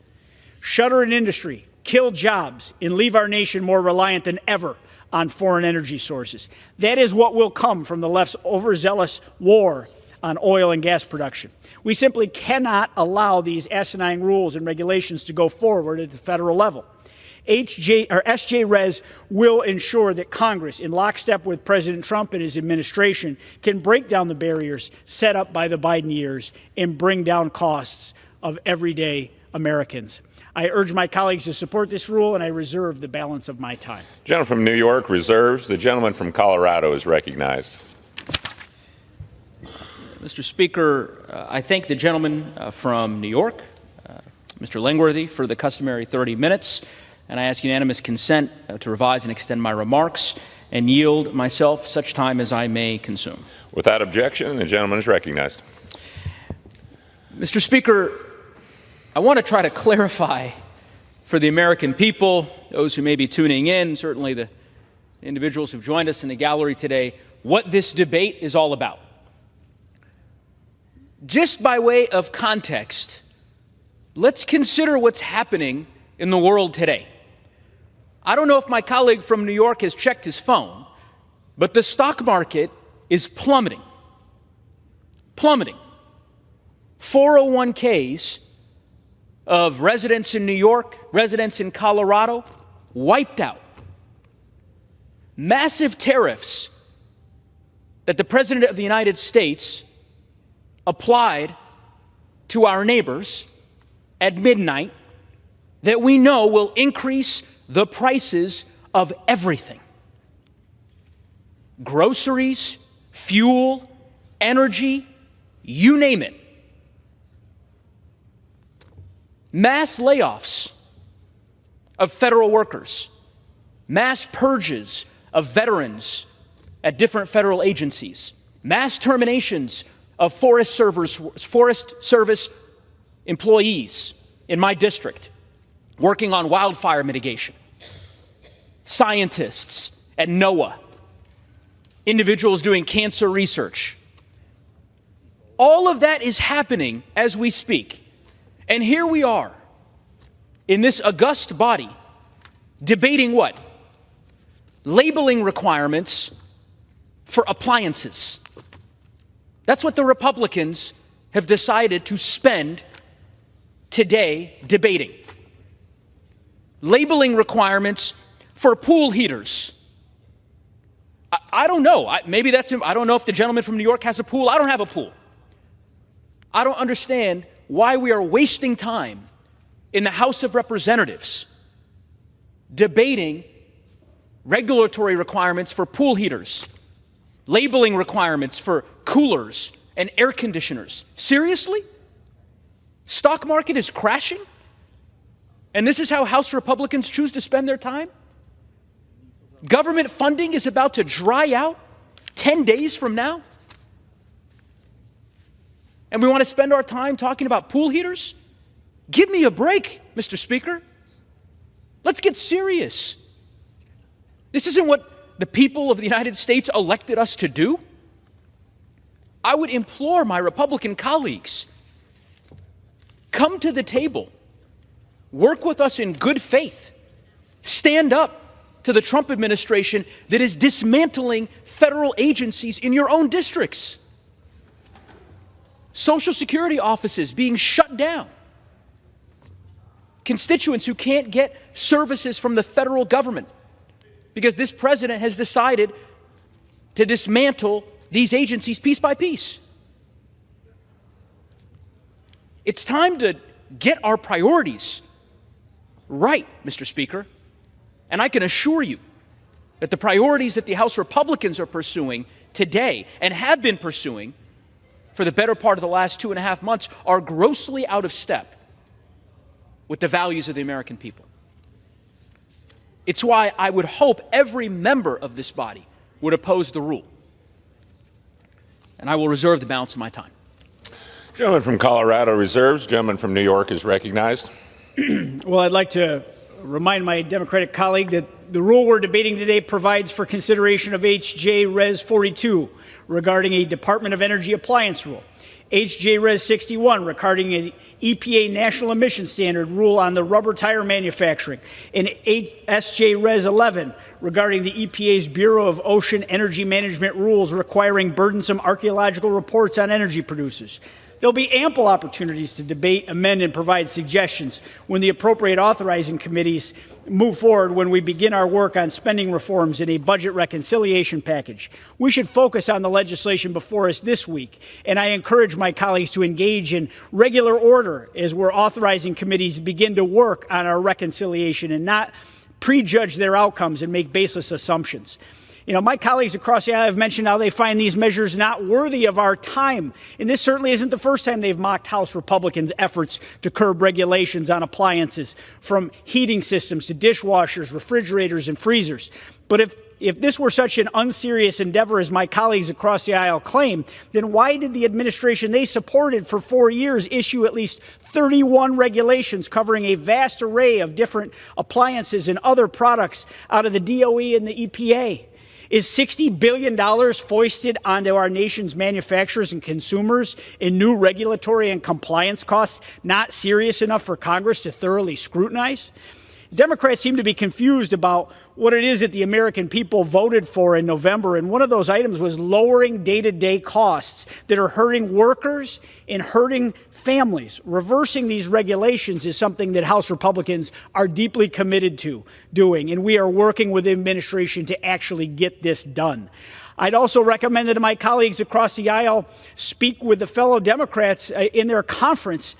shutter an industry, kill jobs, and leave our nation more reliant than ever on foreign energy sources. That is what will come from the left's overzealous war on oil and gas production. We simply cannot allow these asinine rules and regulations to go forward at the federal level. SJ Res will ensure that Congress, in lockstep with President Trump and his administration, can break down the barriers set up by the Biden years and bring down costs of everyday Americans. I urge my colleagues to support this rule, and I reserve the balance of my time. The gentleman from New York reserves. The gentleman from Colorado is recognized. Mr. Speaker, I thank the gentleman from New York, Mr. Langworthy, for the customary 30 minutes, and I ask unanimous consent to revise and extend my remarks and yield myself such time as I may consume. Without objection, the gentleman is recognized. Mr. Speaker, I want to try to clarify for the American people, those who may be tuning in, certainly the individuals who've joined us in the gallery today, what this debate is all about. Just by way of context, let's consider what's happening in the world today. I don't know if my colleague from New York has checked his phone, but the stock market is plummeting. Plummeting. 401ks of residents in New York, residents in Colorado, wiped out. Massive tariffs that the President of the United States applied to our neighbors at midnight that we know will increase the prices of everything. Groceries, fuel, energy, you name it. Mass layoffs of federal workers, mass purges of veterans at different federal agencies, mass terminations of Forest Service employees in my district working on wildfire mitigation, scientists at NOAA, individuals doing cancer research. All of that is happening as we speak. And here we are in this august body debating what? Labeling requirements for appliances. That's what the Republicans have decided to spend today debating. Labeling requirements for pool heaters. I don't know. Maybe that's, I don't know if the gentleman from New York has a pool. I don't have a pool. I don't understand why we are wasting time in the House of Representatives debating regulatory requirements for pool heaters, labeling requirements for coolers and air conditioners. Seriously? Stock market is crashing? And this is how House Republicans choose to spend their time? Government funding is about to dry out 10 days from now? And we want to spend our time talking about pool heaters? Give me a break, Mr. Speaker. Let's get serious. This isn't what the people of the United States elected us to do. I would implore my Republican colleagues, come to the table, work with us in good faith, stand up to the Trump administration that is dismantling federal agencies in your own districts. Social Security offices being shut down. Constituents who can't get services from the federal government because this president has decided to dismantle these agencies piece by piece. It's time to get our priorities right, Mr. Speaker. And I can assure you that the priorities that the House Republicans are pursuing today and have been pursuing for the better part of the last 2.5 months are grossly out of step with the values of the American people. It's why I would hope every member of this body would oppose the rule. And I will reserve the balance of my time. Gentleman from Colorado reserves. Gentleman from New York is recognized. Well, I'd like to remind my Democratic colleague that the rule we're debating today provides for consideration of H.J. Res. 42 regarding a Department of Energy appliance rule, H.J. Res. 61 regarding an EPA national emission standard rule on the rubber tire manufacturing, and S.J. Res. 11 regarding the EPA's Bureau of Ocean Energy Management rules requiring burdensome archaeological reports on energy producers. There'll be ample opportunities to debate, amend, and provide suggestions when the appropriate authorizing committees move forward when we begin our work on spending reforms in a budget reconciliation package. We should focus on the legislation before us this week, and I encourage my colleagues to engage in regular order as we're authorizing committees begin to work on our reconciliation and not prejudge their outcomes and make baseless assumptions. You know, my colleagues across the aisle have mentioned how they find these measures not worthy of our time. And this certainly isn't the first time they've mocked House Republicans' efforts to curb regulations on appliances, from heating systems to dishwashers, refrigerators, and freezers. But if this were such an unserious endeavor as my colleagues across the aisle claim, then why did the administration they supported for 4 years issue at least 31 regulations covering a vast array of different appliances and other products out of the DOE and the EPA? Is $60 billion foisted onto our nation's manufacturers and consumers in new regulatory and compliance costs not serious enough for Congress to thoroughly scrutinize? Democrats seem to be confused about what it is that the American people voted for in November, and one of those items was lowering day-to-day costs that are hurting workers and hurting families. Reversing these regulations is something that House Republicans are deeply committed to doing, and we are working with the administration to actually get this done. I'd also recommend that my colleagues across the aisle speak with the fellow Democrats in their conference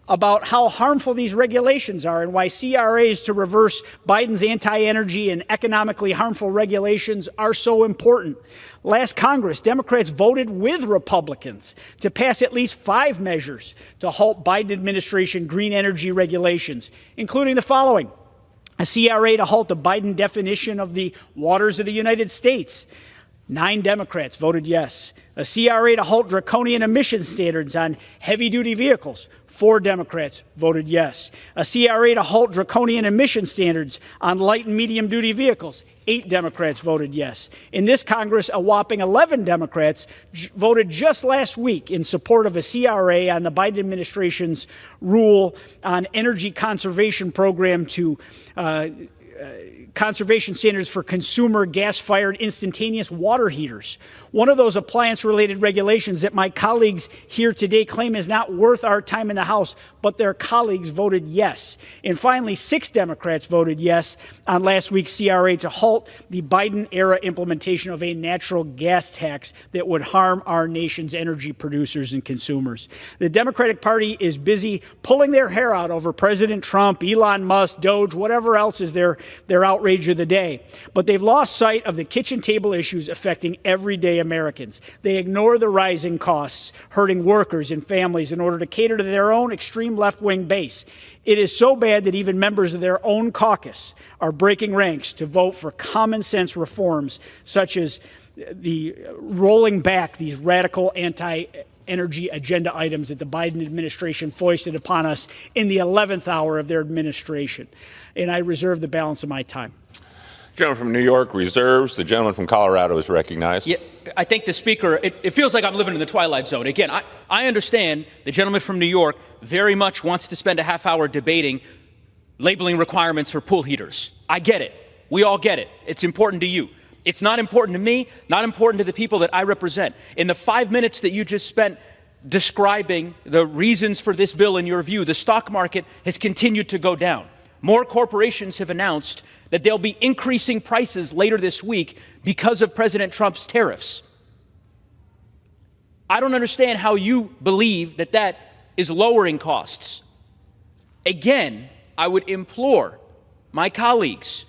about how harmful these regulations are and why CRAs to reverse Biden's anti-energy and economically harmful regulations are so important. Last Congress, Democrats voted with Republicans to pass at least 5 measures to halt Biden administration green energy regulations, including the following: a CRA to halt the Biden definition of the waters of the United States. 9 Democrats voted yes. A CRA to halt draconian emission standards on heavy-duty vehicles. 4 Democrats voted yes. A CRA to halt draconian emission standards on light and medium-duty vehicles. 8 Democrats voted yes. In this Congress, a whopping 11 Democrats voted just last week in support of a CRA on the Biden administration's rule on energy conservation program to conservation standards for consumer gas-fired instantaneous water heaters. One of those appliance-related regulations that my colleagues here today claim is not worth our time in the House, but their colleagues voted yes. And finally, 6 Democrats voted yes on last week's CRA to halt the Biden-era implementation of a natural gas tax that would harm our nation's energy producers and consumers. The Democratic Party is busy pulling their hair out over President Trump, Elon Musk, Doge, whatever else is their outrage of the day. But they've lost sight of the kitchen table issues affecting everyday Americans. They ignore the rising costs, hurting workers and families in order to cater to their own extreme left-wing base. It is so bad that even members of their own caucus are breaking ranks to vote for common sense reforms, such as the rolling back these radical anti-energy agenda items that the Biden administration foisted upon us in the 11th hour of their administration. And I reserve the balance of my time. Gentleman from New York reserves. The gentleman from Colorado is recognized. Yeah, I think the Speaker, it feels like I'm living in the twilight zone. Again, I understand the gentleman from New York very much wants to spend a half hour debating labeling requirements for pool heaters. I get it. We all get it. It's important to you. It's not important to me, not important to the people that I represent. In the 5 minutes that you just spent describing the reasons for this bill in your view, the stock market has continued to go down. More corporations have announced that they'll be increasing prices later this week because of President Trump's tariffs. I don't understand how you believe that that is lowering costs. Again, I would implore my colleagues,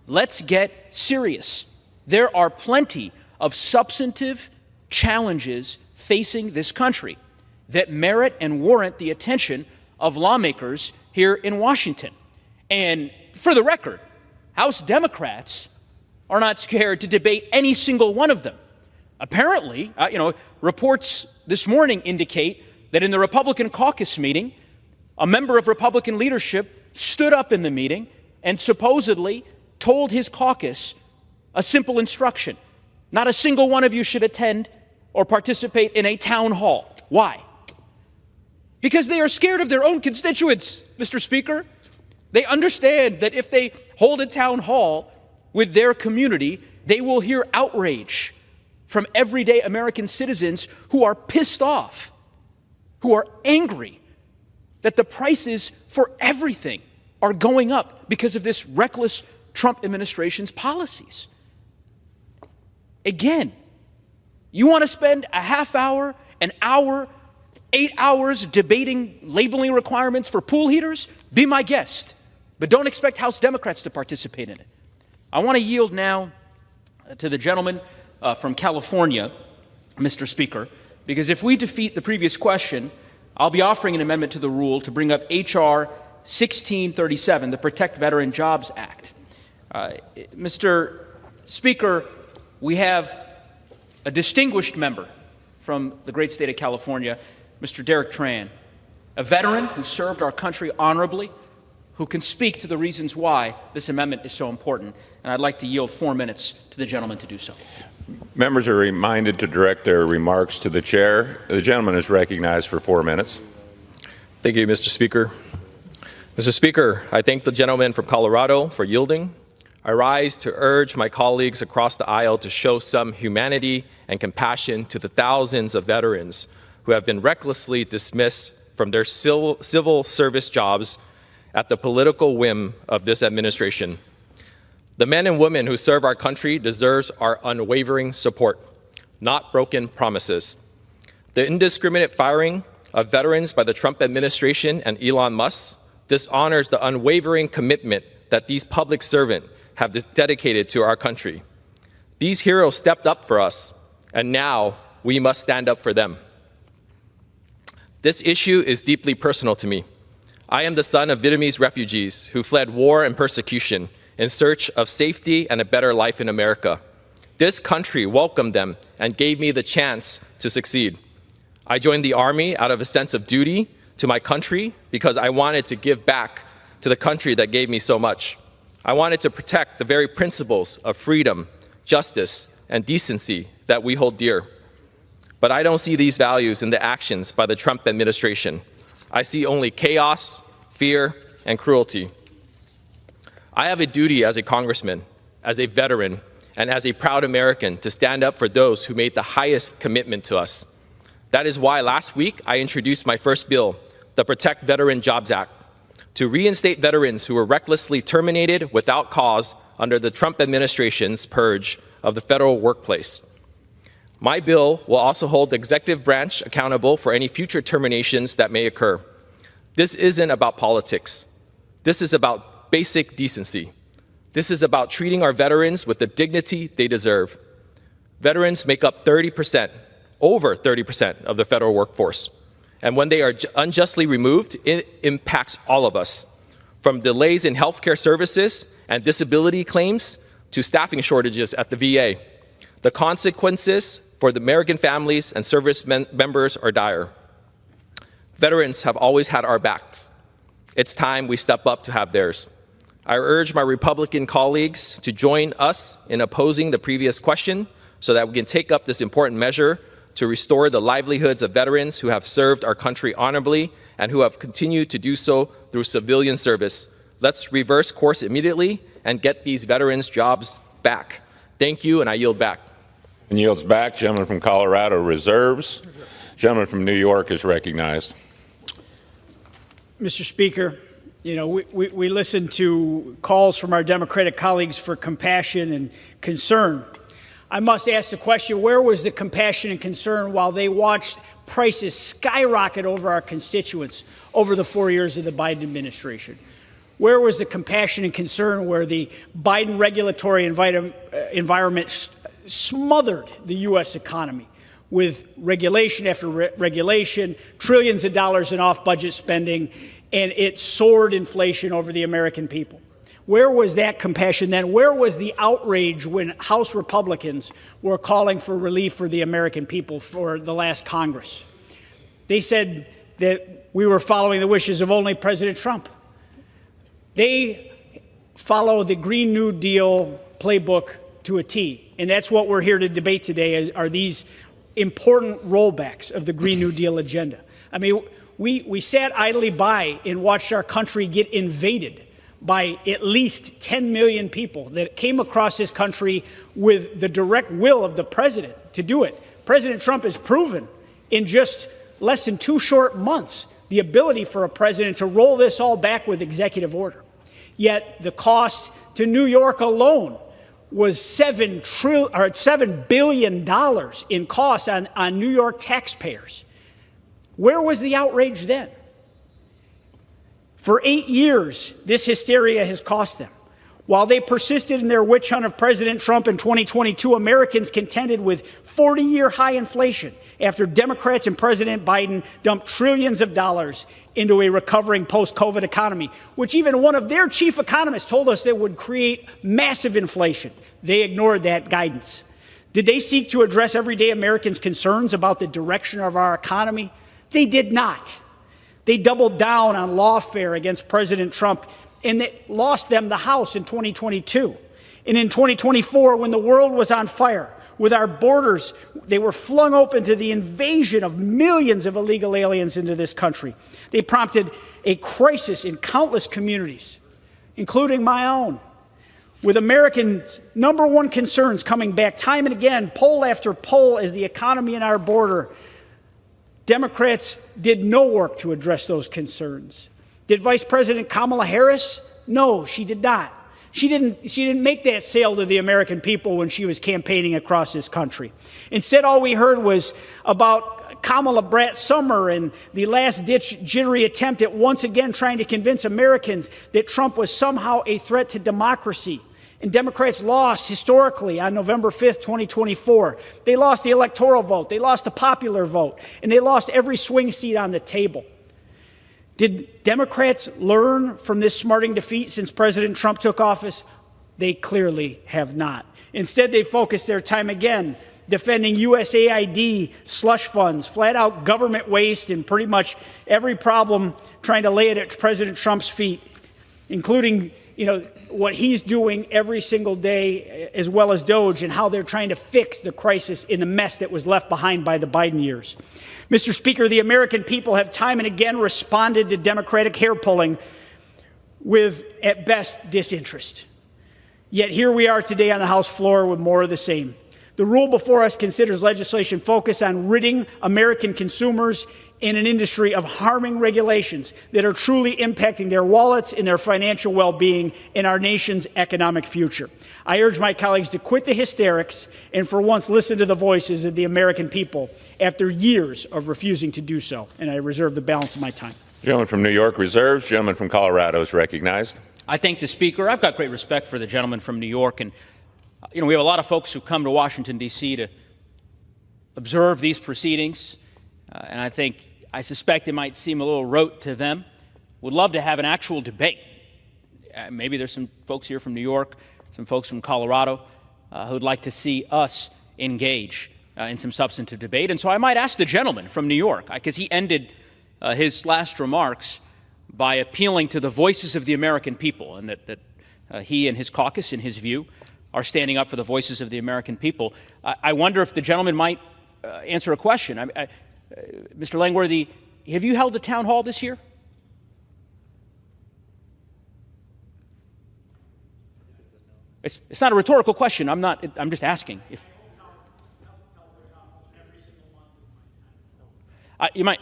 let's get serious. There are plenty of substantive challenges facing this country that merit and warrant the attention of lawmakers here in Washington. And for the record, House Democrats are not scared to debate any single one of them. Apparently, reports this morning indicate that in the Republican caucus meeting, a member of Republican leadership stood up in the meeting and supposedly told his caucus a simple instruction: not a single one of you should attend or participate in a town hall. Why? Because they are scared of their own constituents, Mr. Speaker. They understand that if they hold a town hall with their community, they will hear outrage from everyday American citizens who are pissed off, who are angry that the prices for everything are going up because of this reckless Trump administration's policies. Again, you want to spend a half hour, an hour, 8 hours debating labeling requirements for pool heaters? Be my guest. But don't expect House Democrats to participate in it. I want to yield now to the gentleman from California, Mr. Speaker, because if we defeat the previous question, I'll be offering an amendment to the rule to bring up H.R. 1637, the Protect Veteran Jobs Act. Mr. Speaker, we have a distinguished member from the great state of California, Mr. Derek Tran, a veteran who served our country honorably, who can speak to the reasons why this amendment is so important. And I'd like to yield 4 minutes to the gentleman to do so. Members are reminded to direct their remarks to the chair. The gentleman is recognized for 4 minutes. Thank you, Mr. Speaker. Mr. Speaker, I thank the gentleman from Colorado for yielding. I rise to urge my colleagues across the aisle to show some humanity and compassion to the thousands of veterans who have been recklessly dismissed from their civil service jobs at the political whim of this administration. The men and women who serve our country deserve our unwavering support, not broken promises. The indiscriminate firing of veterans by the Trump administration and Elon Musk dishonors the unwavering commitment that these public servants have dedicated to our country. These heroes stepped up for us, and now we must stand up for them. This issue is deeply personal to me. I am the son of Vietnamese refugees who fled war and persecution in search of safety and a better life in America. This country welcomed them and gave me the chance to succeed. I joined the Army out of a sense of duty to my country because I wanted to give back to the country that gave me so much. I wanted to protect the very principles of freedom, justice, and decency that we hold dear. But I don't see these values in the actions by the Trump administration. I see only chaos, fear, and cruelty. I have a duty as a congressman, as a veteran, and as a proud American to stand up for those who made the highest commitment to us. That is why last week I introduced my first bill, the Protect Veteran Jobs Act, to reinstate veterans who were recklessly terminated without cause under the Trump administration's purge of the federal workplace. My bill will also hold the executive branch accountable for any future terminations that may occur. This isn't about politics. This is about basic decency. This is about treating our veterans with the dignity they deserve. Veterans make up 30%, over 30% of the federal workforce. And when they are unjustly removed, it impacts all of us, from delays in healthcare services and disability claims to staffing shortages at the VA. The consequences for the American families and service members are dire. Veterans have always had our backs. It's time we step up to have theirs. I urge my Republican colleagues to join us in opposing the previous question so that we can take up this important measure to restore the livelihoods of veterans who have served our country honorably and who have continued to do so through civilian service. Let's reverse course immediately and get these veterans' jobs back. Thank you, and I yield back. And yields back. Gentleman from Colorado reserves. Gentleman from New York is recognized. Mr. Speaker, you know, we listen to calls from our Democratic colleagues for compassion and concern. I must ask the question, where was the compassion and concern while they watched prices skyrocket over our constituents over the 4 years of the Biden administration? Where was the compassion and concern where the Biden regulatory environment smothered the U.S. economy with regulation after regulation, trillions of dollars in off-budget spending, and it soared inflation over the American people? Where was that compassion then? Where was the outrage when House Republicans were calling for relief for the American people for the last Congress? They said that we were following the wishes of only President Trump. They follow the Green New Deal playbook to a T, and that's what we're here to debate today, are these important rollbacks of the Green New Deal agenda. I mean, we sat idly by and watched our country get invaded by at least 10 million people that came across this country with the direct will of the president to do it. President Trump has proven in just less than 2 short months the ability for a president to roll this all back with executive order. Yet the cost to New York alone was $7 billion in costs on New York taxpayers. Where was the outrage then? For 8 years, this hysteria has cost them. While they persisted in their witch hunt of President Trump in 2022, Americans contended with 40-year high inflation after Democrats and President Biden dumped trillions of dollars into a recovering post-COVID economy, which even one of their chief economists told us it would create massive inflation. They ignored that guidance. Did they seek to address everyday Americans' concerns about the direction of our economy? They did not. They doubled down on lawfare against President Trump, and it lost them the House in 2022. And in 2024, when the world was on fire, with our borders, they were flung open to the invasion of millions of illegal aliens into this country. They prompted a crisis in countless communities, including my own, with Americans' #1 concerns coming back time and again, poll after poll, as the economy in our border. Democrats did no work to address those concerns. Did Vice President Kamala Harris? No, she did not. She didn't make that sale to the American people when she was campaigning across this country. Instead, all we heard was about Kamala Brat Summer and the last-ditch jittery attempt at once again trying to convince Americans that Trump was somehow a threat to democracy. And Democrats lost historically on November 5th, 2024. They lost the electoral vote, they lost the popular vote, and they lost every swing seat on the table. Did Democrats learn from this smarting defeat since President Trump took office? They clearly have not. Instead, they focused their time again defending USAID slush funds, flat-out government waste, and pretty much every problem trying to lay it at President Trump's feet, including what he's doing every single day, as well as DOGE, and how they're trying to fix the crisis in the mess that was left behind by the Biden years. Mr. Speaker, the American people have time and again responded to Democratic hair-pulling with, at best, disinterest. Yet here we are today on the House floor with more of the same. The rule before us considers legislation focused on ridding American consumers in an industry of harming regulations that are truly impacting their wallets and their financial well-being in our nation's economic future. I urge my colleagues to quit the hysterics and for once listen to the voices of the American people after years of refusing to do so. And I reserve the balance of my time. Gentleman from New York reserves. Gentleman from Colorado is recognized. I thank the Speaker. I've got great respect for the gentleman from New York. And, you know, we have a lot of folks who come to Washington, D.C. to observe these proceedings. And I suspect it might seem a little rote to them. Would love to have an actual debate. Maybe there's some folks here from New York, some folks from Colorado who'd like to see us engage in some substantive debate. And so I might ask the gentleman from New York, because he ended his last remarks by appealing to the voices of the American people, and that he and his caucus, in his view, are standing up for the voices of the American people. I wonder if the gentleman might answer a question. Mr. Langworthy, have you held a town hall this year? It's not a rhetorical question. I'm just asking. If you might,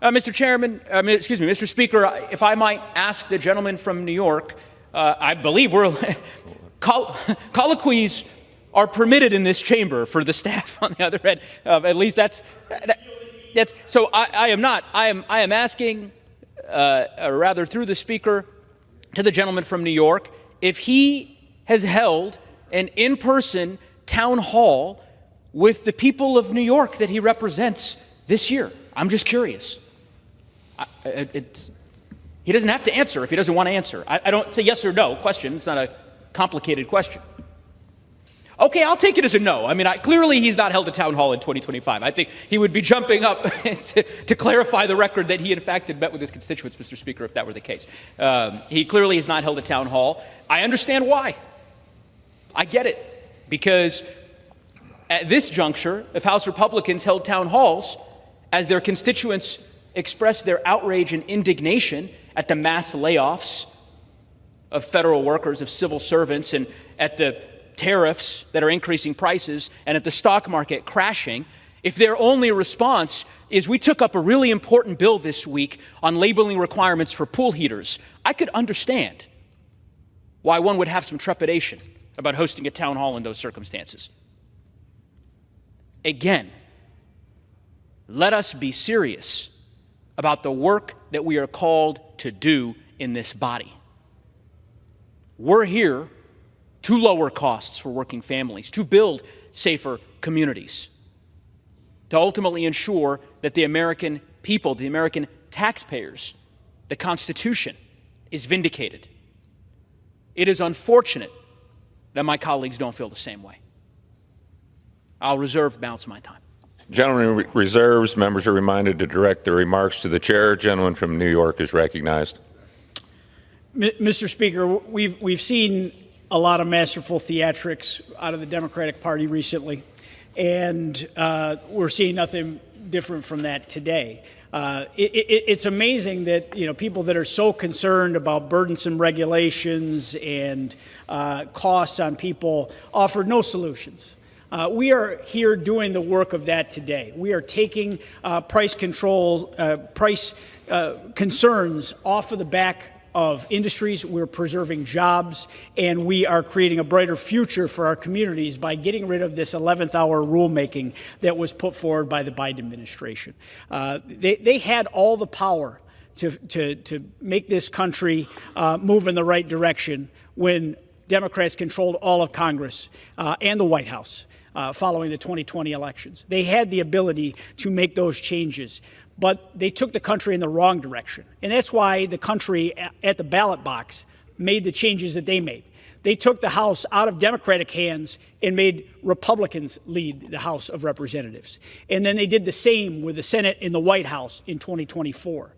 Mr. Chairman, excuse me, Mr. Speaker, if I might ask the gentleman from New York, I believe colloquies are permitted in this chamber for the staff on the other end. At least that's so I am asking, rather through the Speaker, to the gentleman from New York, if he has held an in-person town hall with the people of New York that he represents this year. I'm just curious. He doesn't have to answer if he doesn't want to answer. I don't say yes or no question. It's not a complicated question. Okay, I'll take it as a no. I mean, clearly he's not held a town hall in 2025. I think he would be jumping up to clarify the record that he, in fact, had met with his constituents, Mr. Speaker, if that were the case. He clearly has not held a town hall. I understand why. I get it. Because at this juncture, if House Republicans held town halls as their constituents expressed their outrage and indignation at the mass layoffs of federal workers, of civil servants, and at the tariffs that are increasing prices, and at the stock market crashing, if their only response is we took up a really important bill this week on labeling requirements for pool heaters, I could understand why one would have some trepidation about hosting a town hall in those circumstances. Again, let us be serious about the work that we are called to do in this body. We're here to lower costs for working families, to build safer communities, to ultimately ensure that the American people, the American taxpayers, the Constitution is vindicated. It is unfortunate that my colleagues don't feel the same way. I'll reserve the balance of my time. Gentleman reserves. Members are reminded to direct their remarks to the chair. Gentleman from New York is recognized. Mr. Speaker, we've seen a lot of masterful theatrics out of the Democratic Party recently, and we're seeing nothing different from that today. It's amazing that people that are so concerned about burdensome regulations and costs on people offer no solutions. We are here doing the work of that today. We are taking price concerns off of the back of industries. We're preserving jobs, and we are creating a brighter future for our communities by getting rid of this 11th hour rulemaking that was put forward by the Biden administration. They had all the power to make this country move in the right direction when Democrats controlled all of Congress and the White House following the 2020 elections. They had the ability to make those changes, but they took the country in the wrong direction. And that's why the country at the ballot box made the changes that they made. They took the House out of Democratic hands and made Republicans lead the House of Representatives. And then they did the same with the Senate and the White House in 2024.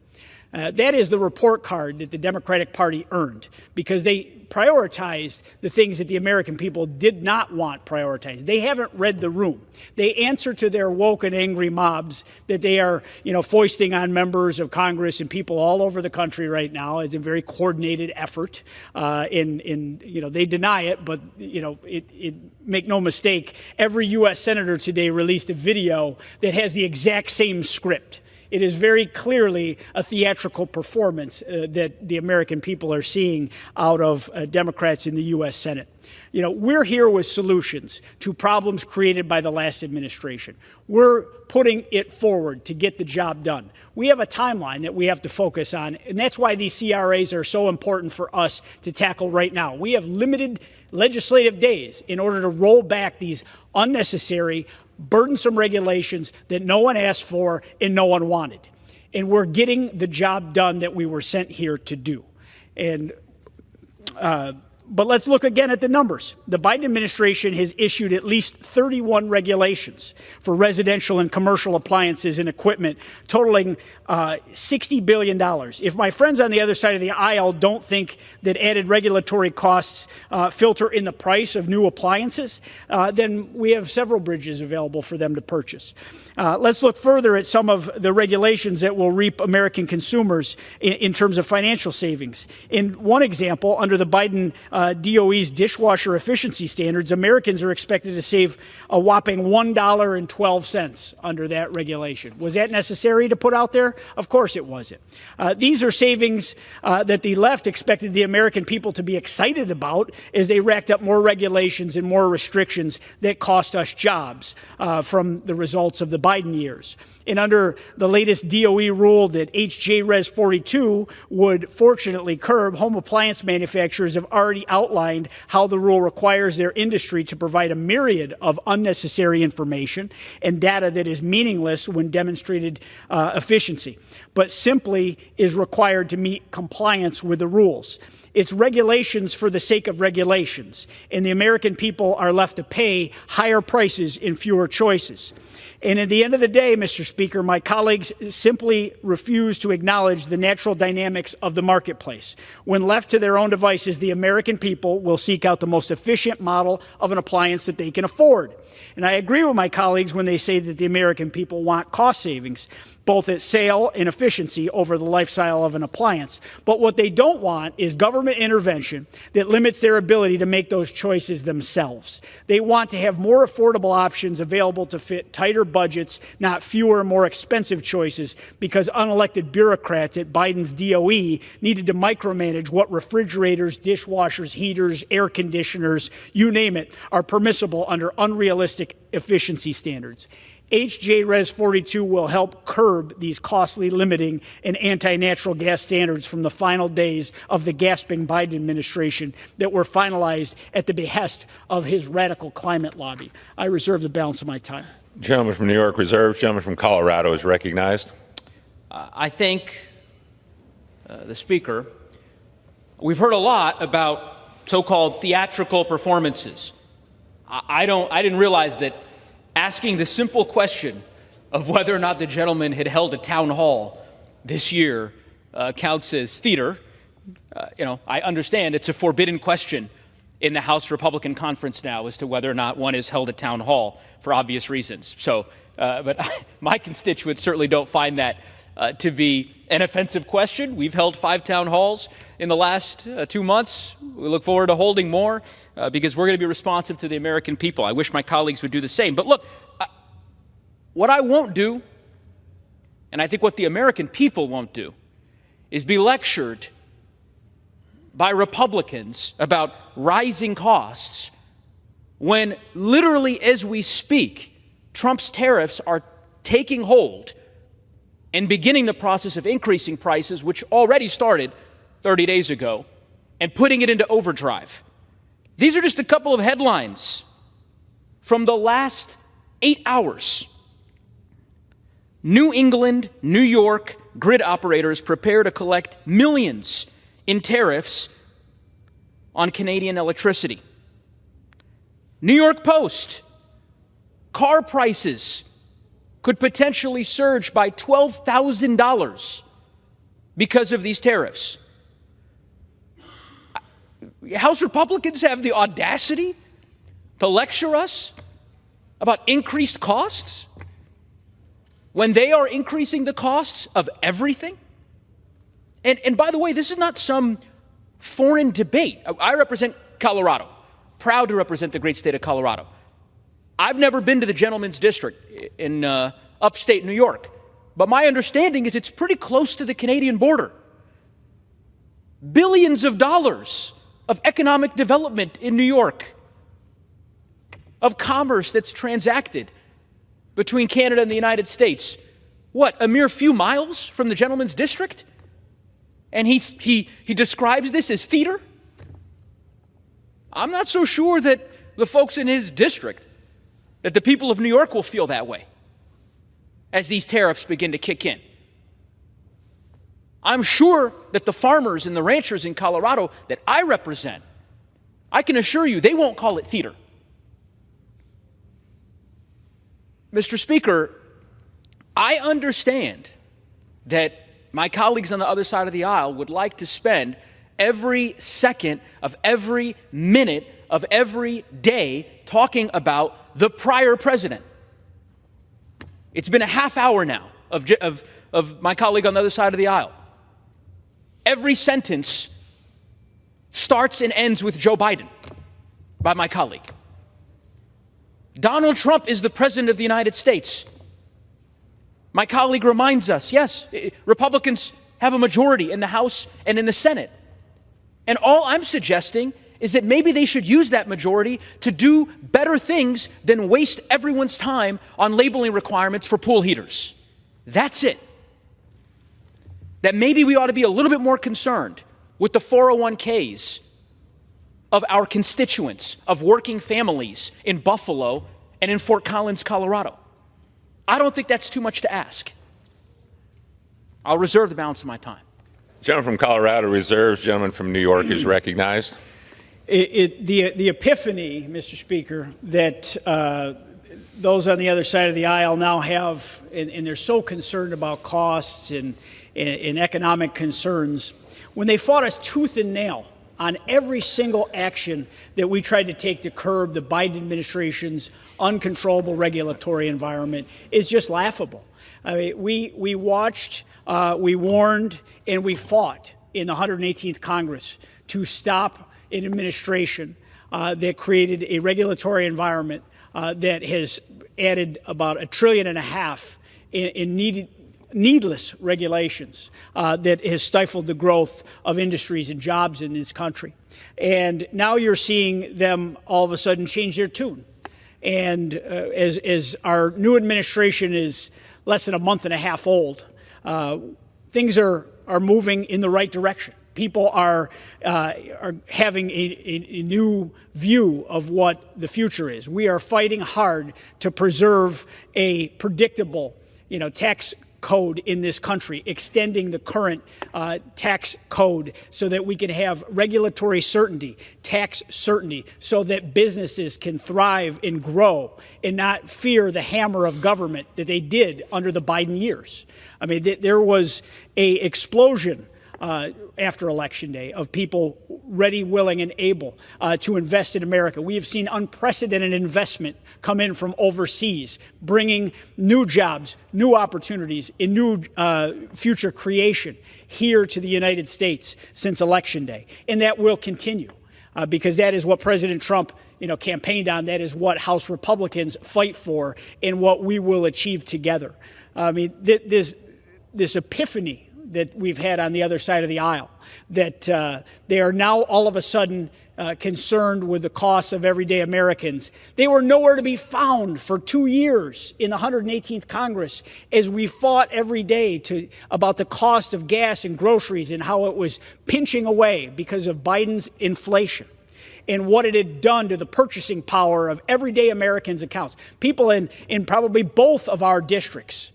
That is the report card that the Democratic Party earned because they prioritized the things that the American people did not want prioritized. They haven't read the room. They answer to their woke and angry mobs that they are, foisting on members of Congress and people all over the country right now. It's a very coordinated effort. They deny it, but make no mistake, every U.S. senator today released a video that has the exact same script. It is very clearly a theatrical performance that the American people are seeing out of Democrats in the U.S. Senate. We're here with solutions to problems created by the last administration. We're putting it forward to get the job done. We have a timeline that we have to focus on, and that's why these CRAs are so important for us to tackle right now. We have limited legislative days in order to roll back these unnecessary, burdensome regulations that no one asked for and no one wanted. And we're getting the job done that we were sent here to do. But let's look again at the numbers. The Biden administration has issued at least 31 regulations for residential and commercial appliances and equipment totaling $60 billion. If my friends on the other side of the aisle don't think that added regulatory costs filter in the price of new appliances, then we have several bridges available for them to purchase. Let's look further at some of the regulations that will reap American consumers in terms of financial savings. In one example, under the Biden DOE's dishwasher efficiency standards, Americans are expected to save a whopping $1.12 under that regulation. Was that necessary to put out there? Of course it wasn't. These are savings that the left expected the American people to be excited about as they racked up more regulations and more restrictions that cost us jobs from the results of the Biden years. And under the latest DOE rule that HJ Res 42 would fortunately curb, home appliance manufacturers have already outlined how the rule requires their industry to provide a myriad of unnecessary information and data that is meaningless when demonstrated efficiency, but simply is required to meet compliance with the rules. It's regulations for the sake of regulations, and the American people are left to pay higher prices and fewer choices. And at the end of the day, Mr. Speaker, my colleagues simply refuse to acknowledge the natural dynamics of the marketplace. When left to their own devices, the American people will seek out the most efficient model of an appliance that they can afford. And I agree with my colleagues when they say that the American people want cost savings, both at sale and efficiency over the lifestyle of an appliance. But what they don't want is government intervention that limits their ability to make those choices themselves. They want to have more affordable options available to fit tighter budgets, not fewer, more expensive choices, because unelected bureaucrats at Biden's DOE needed to micromanage what refrigerators, dishwashers, heaters, air conditioners, you name it, are permissible under unrealistic efficiency standards. HJ Res 42 will help curb these costly, limiting, and anti-natural gas standards from the final days of the gasping Biden administration that were finalized at the behest of his radical climate lobby. I reserve the balance of my time. Gentleman from New York reserved. Gentleman from Colorado is recognized. I thank the Speaker. We've heard a lot about so-called theatrical performances. I didn't realize that asking the simple question of whether or not the gentleman had held a town hall this year counts as theater. I understand it's a forbidden question in the House Republican Conference now as to whether or not one has held a town hall for obvious reasons. But my constituents certainly don't find that to be an offensive question. We've held 5 town halls in the last 2 months. We look forward to holding more because we're going to be responsive to the American people. I wish my colleagues would do the same. But look, what I won't do, and I think what the American people won't do, is be lectured by Republicans about rising costs when literally as we speak, Trump's tariffs are taking hold and beginning the process of increasing prices, which already started 30 days ago, and putting it into overdrive. These are just a couple of headlines from the last 8 hours. New England, New York grid operators prepare to collect millions in tariffs on Canadian electricity. New York Post, car prices could potentially surge by $12,000 because of these tariffs. House Republicans have the audacity to lecture us about increased costs when they are increasing the costs of everything. And by the way, this is not some foreign debate. I represent Colorado, proud to represent the great state of Colorado. I've never been to the Gentleman's District in upstate New York, but my understanding is it's pretty close to the Canadian border. Billions of dollars of economic development in New York, of commerce that's transacted between Canada and the United States. What, a mere few miles from the Gentleman's District? And he describes this as theater? I'm not so sure that the folks in his district, that the people of New York will feel that way as these tariffs begin to kick in. I'm sure that the farmers and the ranchers in Colorado that I represent, I can assure you they won't call it theater. Mr. Speaker, I understand that my colleagues on the other side of the aisle would like to spend every second of every minute of every day talking about the prior president. It's been a half hour now of my colleague on the other side of the aisle. Every sentence starts and ends with Joe Biden by my colleague. Donald Trump is the president of the United States. My colleague reminds us, yes, Republicans have a majority in the House and in the Senate. And all I'm suggesting is that maybe they should use that majority to do better things than waste everyone's time on labeling requirements for pool heaters. That's it. That maybe we ought to be a little bit more concerned with the 401ks of our constituents, of working families in Buffalo and in Fort Collins, Colorado. I don't think that's too much to ask. I'll reserve the balance of my time. Gentleman from Colorado reserves. Gentleman from New York is recognized. The epiphany, Mr. Speaker, that those on the other side of the aisle now have, and they're so concerned about costs and economic concerns, when they fought us tooth and nail on every single action that we tried to take to curb the Biden administration's uncontrollable regulatory environment, is just laughable. I mean, we watched, we warned, and we fought in the 118th Congress to stop an administration that created a regulatory environment that has added about $1.5 trillion in needless regulations that has stifled the growth of industries and jobs in this country. And now you're seeing them all of a sudden change their tune. And as our new administration is less than a month and a half old, things are moving in the right direction. People are having a new view of what the future is. We are fighting hard to preserve a predictable, tax code in this country, extending the current tax code so that we can have regulatory certainty, tax certainty, so that businesses can thrive and grow and not fear the hammer of government that they did under the Biden years. I mean, there was an explosion after Election Day of people ready, willing, and able to invest in America. We have seen unprecedented investment come in from overseas, bringing new jobs, new opportunities, and new future creation here to the United States since Election Day. And that will continue because that is what President Trump campaigned on. That is what House Republicans fight for and what we will achieve together. I mean, this epiphany that we've had on the other side of the aisle, that they are now all of a sudden concerned with the costs of everyday Americans. They were nowhere to be found for 2 years in the 118th Congress as we fought every day about the cost of gas and groceries and how it was pinching away because of Biden's inflation and what it had done to the purchasing power of everyday Americans' accounts. People in probably both of our districts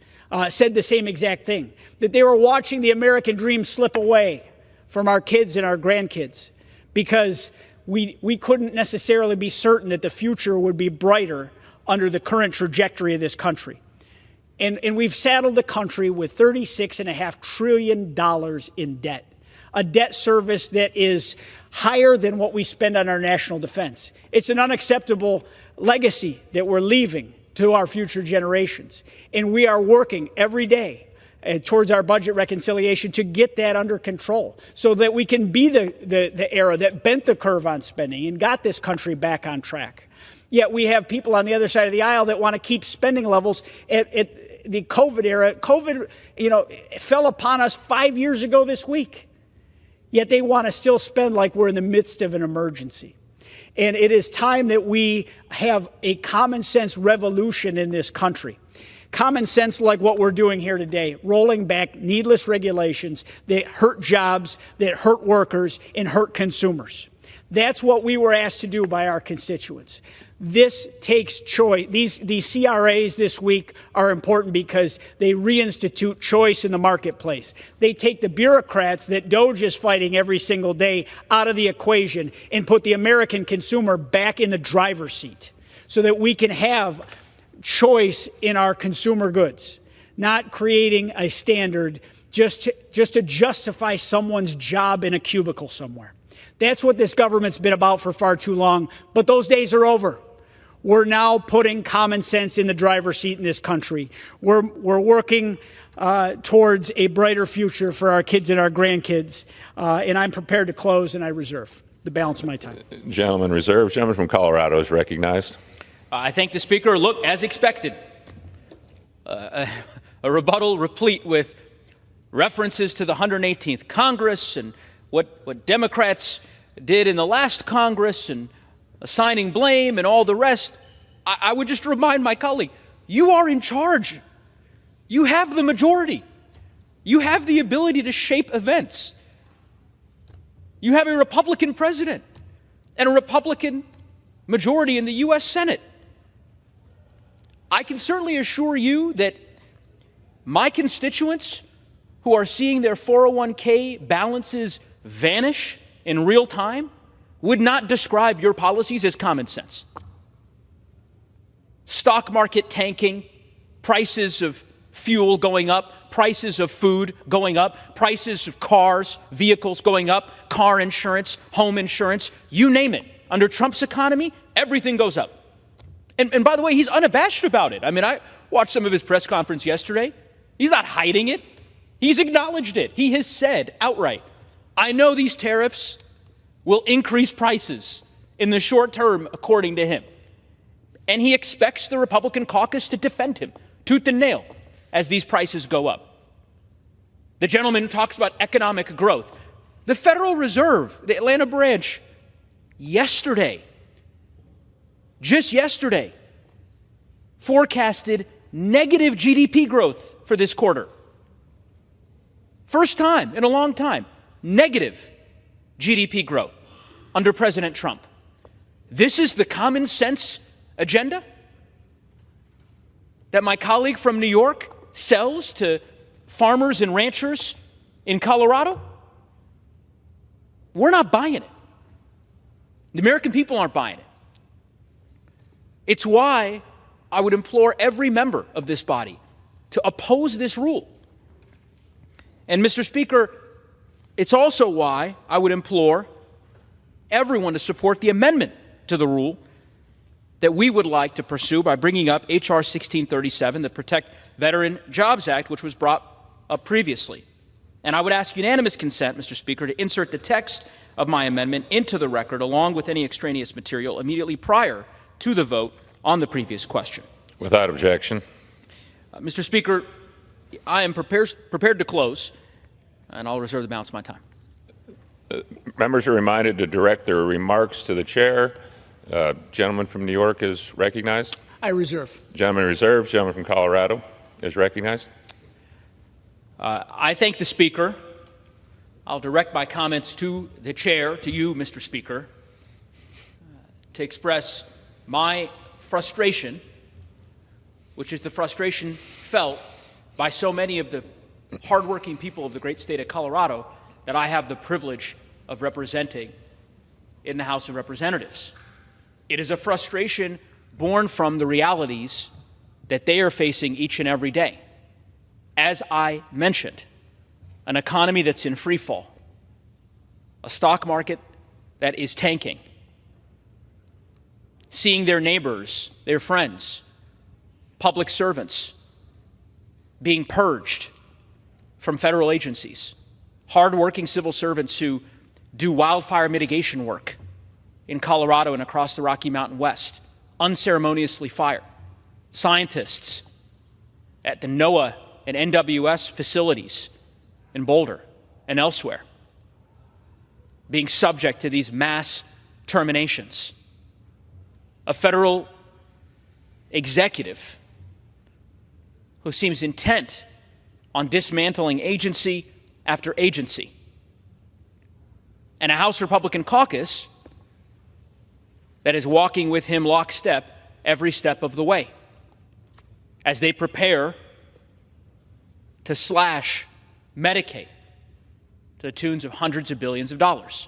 said the same exact thing, that they were watching the American dream slip away from our kids and our grandkids because we couldn't necessarily be certain that the future would be brighter under the current trajectory of this country. And we've saddled the country with $36.5 trillion in debt, a debt service that is higher than what we spend on our national defense. It's an unacceptable legacy that we're leaving to our future generations. And we are working every day towards our budget reconciliation to get that under control so that we can be the era that bent the curve on spending and got this country back on track. Yet we have people on the other side of the aisle that want to keep spending levels at the COVID era. COVID, fell upon us 5 years ago this week. Yet they want to still spend like we're in the midst of an emergency. And it is time that we have a common sense revolution in this country. Common sense like what we're doing here today, rolling back needless regulations that hurt jobs, that hurt workers, and hurt consumers. That's what we were asked to do by our constituents. This takes choice. These CRAs this week are important because they reinstitute choice in the marketplace. They take the bureaucrats that DOJ is fighting every single day out of the equation and put the American consumer back in the driver's seat so that we can have choice in our consumer goods, not creating a standard just to justify someone's job in a cubicle somewhere. That's what this government's been about for far too long, but those days are over. We're now putting common sense in the driver's seat in this country. We're working towards a brighter future for our kids and our grandkids, and I'm prepared to close, and I reserve the balance of my time. Gentleman reserved. Gentleman from Colorado is recognized. I thank the Speaker. Look, as expected, a rebuttal replete with references to the 118th Congress and what Democrats did in the last Congress and assigning blame and all the rest. I would just remind my colleague, you are in charge. You have the majority. You have the ability to shape events. You have a Republican president and a Republican majority in the U.S. Senate. I can certainly assure you that my constituents who are seeing their 401k balances vanish in real time would not describe your policies as common sense. Stock market tanking, prices of fuel going up, prices of food going up, prices of cars, vehicles going up, car insurance, home insurance, you name it. Under Trump's economy, everything goes up. And by the way, he's unabashed about it. I mean, I watched some of his press conference yesterday. He's not hiding it. He's acknowledged it. He has said outright, I know these tariffs will increase prices in the short term, according to him. And he expects the Republican caucus to defend him, tooth and nail, as these prices go up. The gentleman talks about economic growth. The Federal Reserve, the Atlanta branch, yesterday, just yesterday, forecasted negative GDP growth for this quarter. First time in a long time, negative GDP growth under President Trump. This is the common sense agenda that my colleague from New York sells to farmers and ranchers in Colorado? We're not buying it. The American people aren't buying it. It's why I would implore every member of this body to oppose this rule. And Mr. Speaker, it's also why I would implore everyone to support the amendment to the rule that we would like to pursue by bringing up H.R. 1637, the Protect Veteran Jobs Act, which was brought up previously. And I would ask unanimous consent, Mr. Speaker, to insert the text of my amendment into the record along with any extraneous material immediately prior to the vote on the previous question. Without objection. Mr. Speaker, I am prepared to close, and I'll reserve the balance of my time. Members are reminded to direct their remarks to the chair. Gentleman from New York is recognized. I reserve. Gentleman reserved. Gentleman from Colorado is recognized. I thank the Speaker. I'll direct my comments to the chair, to you, Mr. Speaker, to express my frustration, which is the frustration felt by so many of the hardworking people of the great state of Colorado that I have the privilege of representing in the House of Representatives. It is a frustration born from the realities that they are facing each and every day. As I mentioned, an economy that's in free fall, a stock market that is tanking, seeing their neighbors, their friends, public servants being purged from federal agencies, hardworking civil servants who do wildfire mitigation work in Colorado and across the Rocky Mountain West, unceremoniously fired, scientists at the NOAA and NWS facilities in Boulder and elsewhere being subject to these mass terminations. A federal executive who seems intent on dismantling agency after agency. And a House Republican caucus that is walking with him lockstep every step of the way as they prepare to slash Medicaid to the tunes of hundreds of billions of dollars.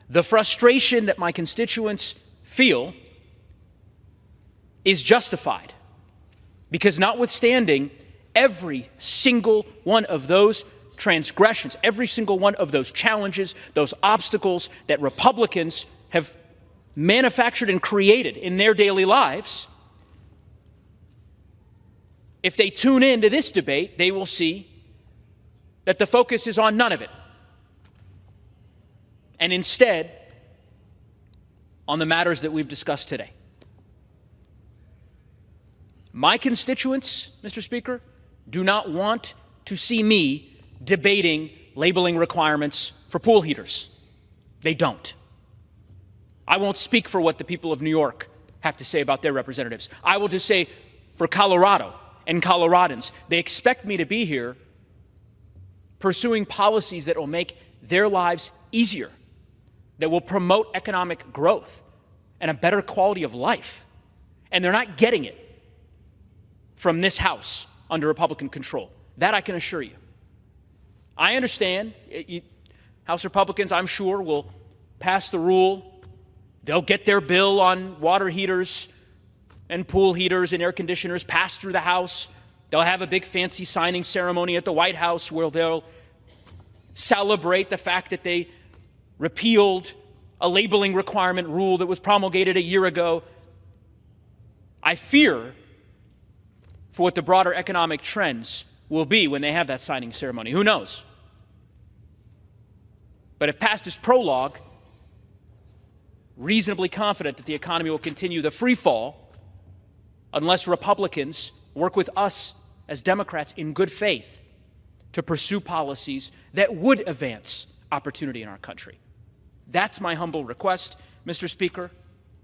The frustration that my constituents feel is justified because notwithstanding every single one of those transgressions, every single one of those challenges, those obstacles that Republicans have manufactured and created in their daily lives, if they tune into this debate, they will see that the focus is on none of it. And instead, on the matters that we've discussed today. My constituents, Mr. Speaker, do not want to see me debating labeling requirements for pool heaters. They don't. I won't speak for what the people of New York have to say about their representatives. I will just say for Colorado and Coloradans, they expect me to be here pursuing policies that will make their lives easier, that will promote economic growth and a better quality of life. And they're not getting it from this House under Republican control. That I can assure you. I understand House Republicans, I'm sure, will pass the rule. They'll get their bill on water heaters and pool heaters and air conditioners passed through the House. They'll have a big fancy signing ceremony at the White House where they'll celebrate the fact that they repealed a labeling requirement rule that was promulgated a year ago. I fear for what the broader economic trends will be when they have that signing ceremony. Who knows? But if past is prologue, reasonably confident that the economy will continue the free fall unless Republicans work with us as Democrats in good faith to pursue policies that would advance opportunity in our country. That's my humble request, Mr. Speaker,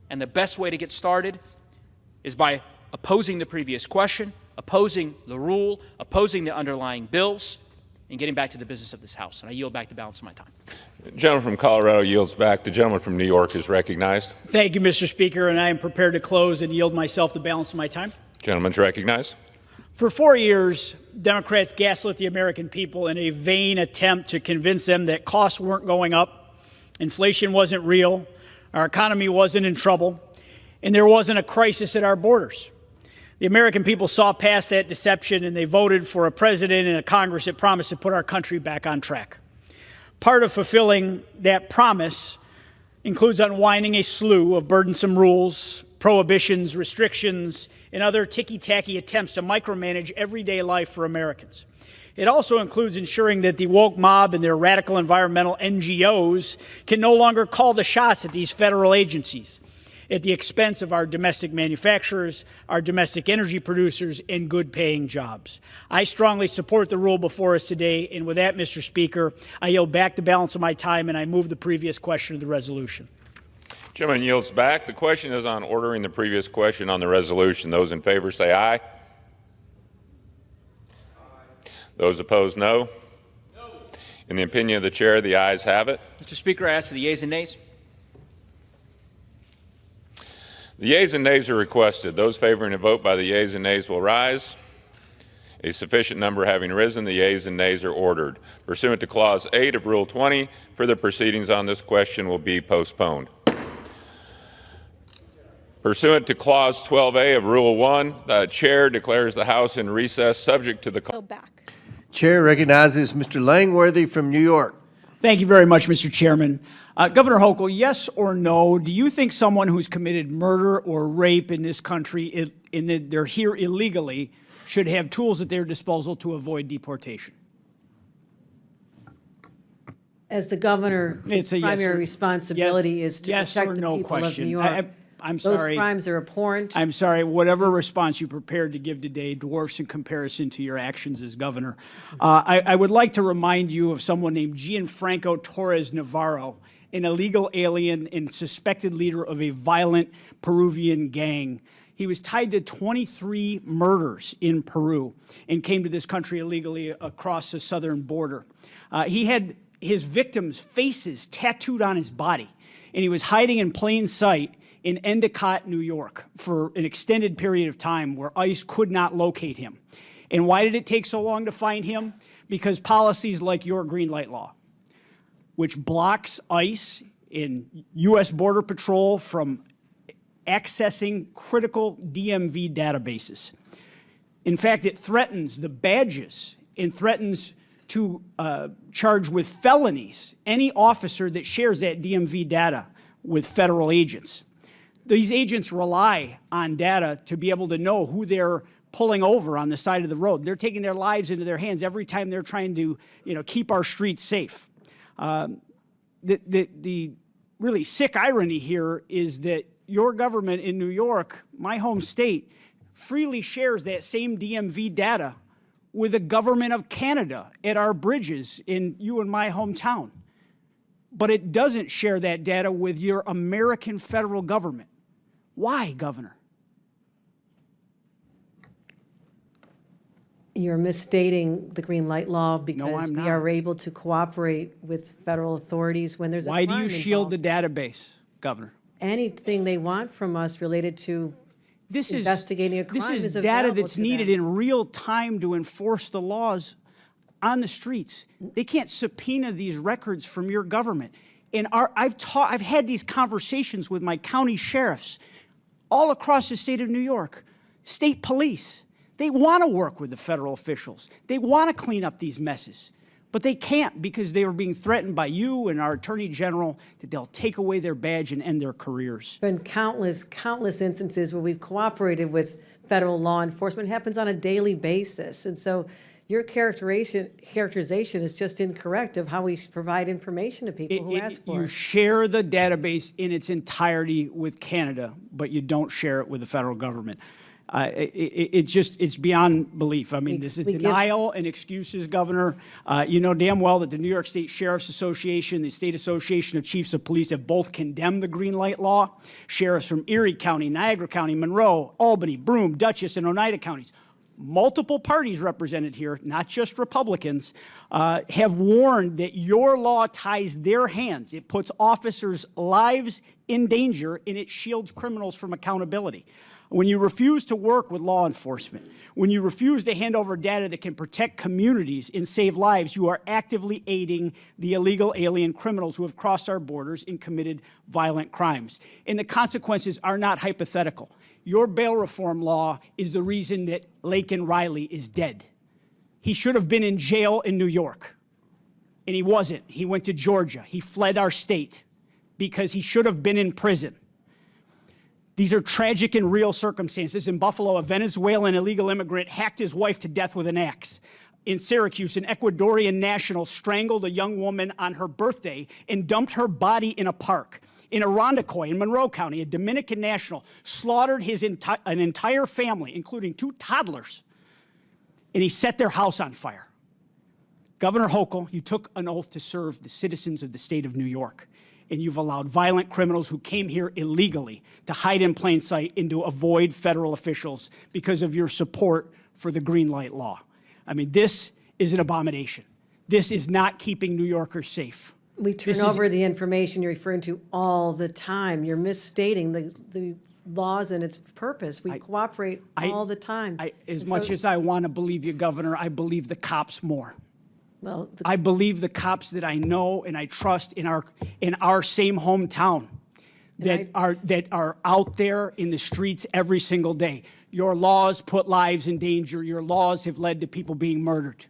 and the best way to get started is by opposing the previous question, opposing the rule, opposing the underlying bills, and getting back to the business of this House. And I yield back the balance of my time. The gentleman from Colorado yields back. The gentleman from New York is recognized. Thank you, Mr. Speaker, and I am prepared to close and yield myself the balance of my time. Gentleman's recognized. For 4 years, Democrats gaslit the American people in a vain attempt to convince them that costs weren't going up, inflation wasn't real, our economy wasn't in trouble, and there wasn't a crisis at our borders. The American people saw past that deception and they voted for a president and a Congress that promised to put our country back on track. Part of fulfilling that promise includes unwinding a slew of burdensome rules, prohibitions, restrictions, and other ticky-tacky attempts to micromanage everyday life for Americans. It also includes ensuring that the woke mob and their radical environmental NGOs can no longer call the shots at these federal agencies at the expense of our domestic manufacturers, our domestic energy producers, and good-paying jobs. I strongly support the rule before us today, and with that, Mr. Speaker, I yield back the balance of my time, and I move the previous question of the resolution. Gentleman yields back. The question is on ordering the previous question on the resolution. Those in favor say aye. Aye. Those opposed, no. No. In the opinion of the chair, the ayes have it. Mr. Speaker, I ask for the yeas and nays. The yeas and nays are requested. Those favoring a vote by the yeas and nays will rise. A sufficient number having risen, the yeas and nays are ordered. Pursuant to Clause 8 of Rule 20, further proceedings on this question will be postponed. Pursuant to Clause 12A of Rule 1, the Chair declares the House in recess subject to the... Chair recognizes Mr. Langworthy from New York. Thank you very much, Mr. Chairman. Governor Hochul, yes or no, do you think someone who's committed murder or rape in this country, in that they're here illegally, should have tools at their disposal to avoid deportation? As the governor, his primary responsibility is to protect the people of New York. I'm sorry. Those crimes are abhorrent. I'm sorry. Whatever response you prepared to give today dwarfs in comparison to your actions as governor. I would like to remind you of someone named Gianfranco Torres Navarro, an illegal alien and suspected leader of a violent Peruvian gang. He was tied to 23 murders in Peru and came to this country illegally across the southern border. He had his victims' faces tattooed on his body, and he was hiding in plain sight in Endicott, New York, for an extended period of time where ICE could not locate him. And why did it take so long to find him? Because policies like your green light law, which blocks ICE and U.S. Border Patrol from accessing critical DMV databases. In fact, it threatens the badges and threatens to charge with felonies any officer that shares that DMV data with federal agents. These agents rely on data to be able to know who they're pulling over on the side of the road. They're taking their lives into their hands every time they're trying to, keep our streets safe. The really sick irony here is that your government in New York, my home state, freely shares that same DMV data with the government of Canada at our bridges in you and my hometown. But it doesn't share that data with your American federal government. Why, Governor? You're misstating the green light law because we are able to cooperate with federal authorities when there's a crime Why do you shield the database, Governor? Anything they want from us related to investigating a crime This is is data available that's to needed them. in real time to enforce the laws on the streets. They can't subpoena these records from your government. And I've had these conversations with my county sheriffs all across the state of New York, state police. They want to work with the federal officials. They want to clean up these messes, but they can't because they are being threatened by you and our Attorney General that they'll take away their badge and end their careers. Been countless instances where we've cooperated with federal law enforcement. It happens on a daily basis. And so your characterization is just incorrect of how we provide information to people who ask for You it. share the database in its entirety with Canada, but you don't share it with the federal government. It's beyond belief. I mean, this is denial and excuses, Governor. You know damn well that the New York State Sheriff's Association, the State Association of Chiefs of Police have both condemned the green light law. Sheriffs from Erie County, Niagara County, Monroe, Albany, Broome, Dutchess, and Oneida counties, multiple parties represented here, not just Republicans, have warned that your law ties their hands. It puts officers' lives in danger, and it shields criminals from accountability. When you refuse to work with law enforcement, when you refuse to hand over data that can protect communities and save lives, you are actively aiding the illegal alien criminals who have crossed our borders and committed violent crimes. And the consequences are not hypothetical. Your bail reform law is the reason that Laken Riley is dead. He should have been in jail in New York, and he wasn't. He went to Georgia. He fled our state because he should have been in prison. These are tragic and real circumstances. In Buffalo, a Venezuelan illegal immigrant hacked his wife to death with an axe. In Syracuse, an Ecuadorian national strangled a young woman on her birthday and dumped her body in a park. In Irondequoit, in Monroe County, a Dominican national slaughtered an entire family, including 2 toddlers, and he set their house on fire. Governor Hochul, you took an oath to serve the citizens of the state of New York, and you've allowed violent criminals who came here illegally to hide in plain sight and to avoid federal officials because of your support for the green light law. I mean, this is an abomination. This is not keeping New Yorkers safe. We turn over the information you're referring to all the time. You're misstating the laws and its purpose. We cooperate all the time. As much as I want to believe you, Governor, I believe the cops more. Well, I believe the cops that I know and I trust in our same hometown. that are out there in the streets every single day. Your laws put lives in danger. Your laws have led to people being murdered.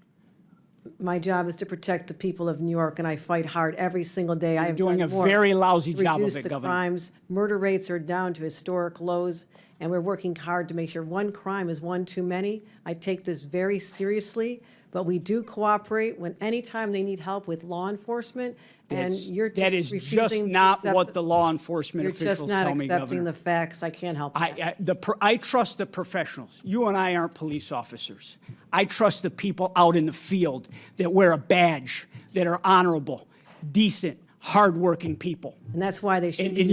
My job is to protect the people of New York, and I fight hard every single day. I have doing done a more very lousy to job of reduce it, the Governor. crimes. Murder rates are down to historic lows, and we're working hard to make sure one crime is one too many. I take this very seriously, but we do cooperate when anytime they need help with law enforcement, and you're just That is refusing just to not accept what the law enforcement You're officials just not tell me, accepting Governor. the facts. I can't help that. I trust the professionals. You and I aren't police officers. I trust the people out in the field that wear a badge, that are honorable, decent, hardworking people. And that's why they should And be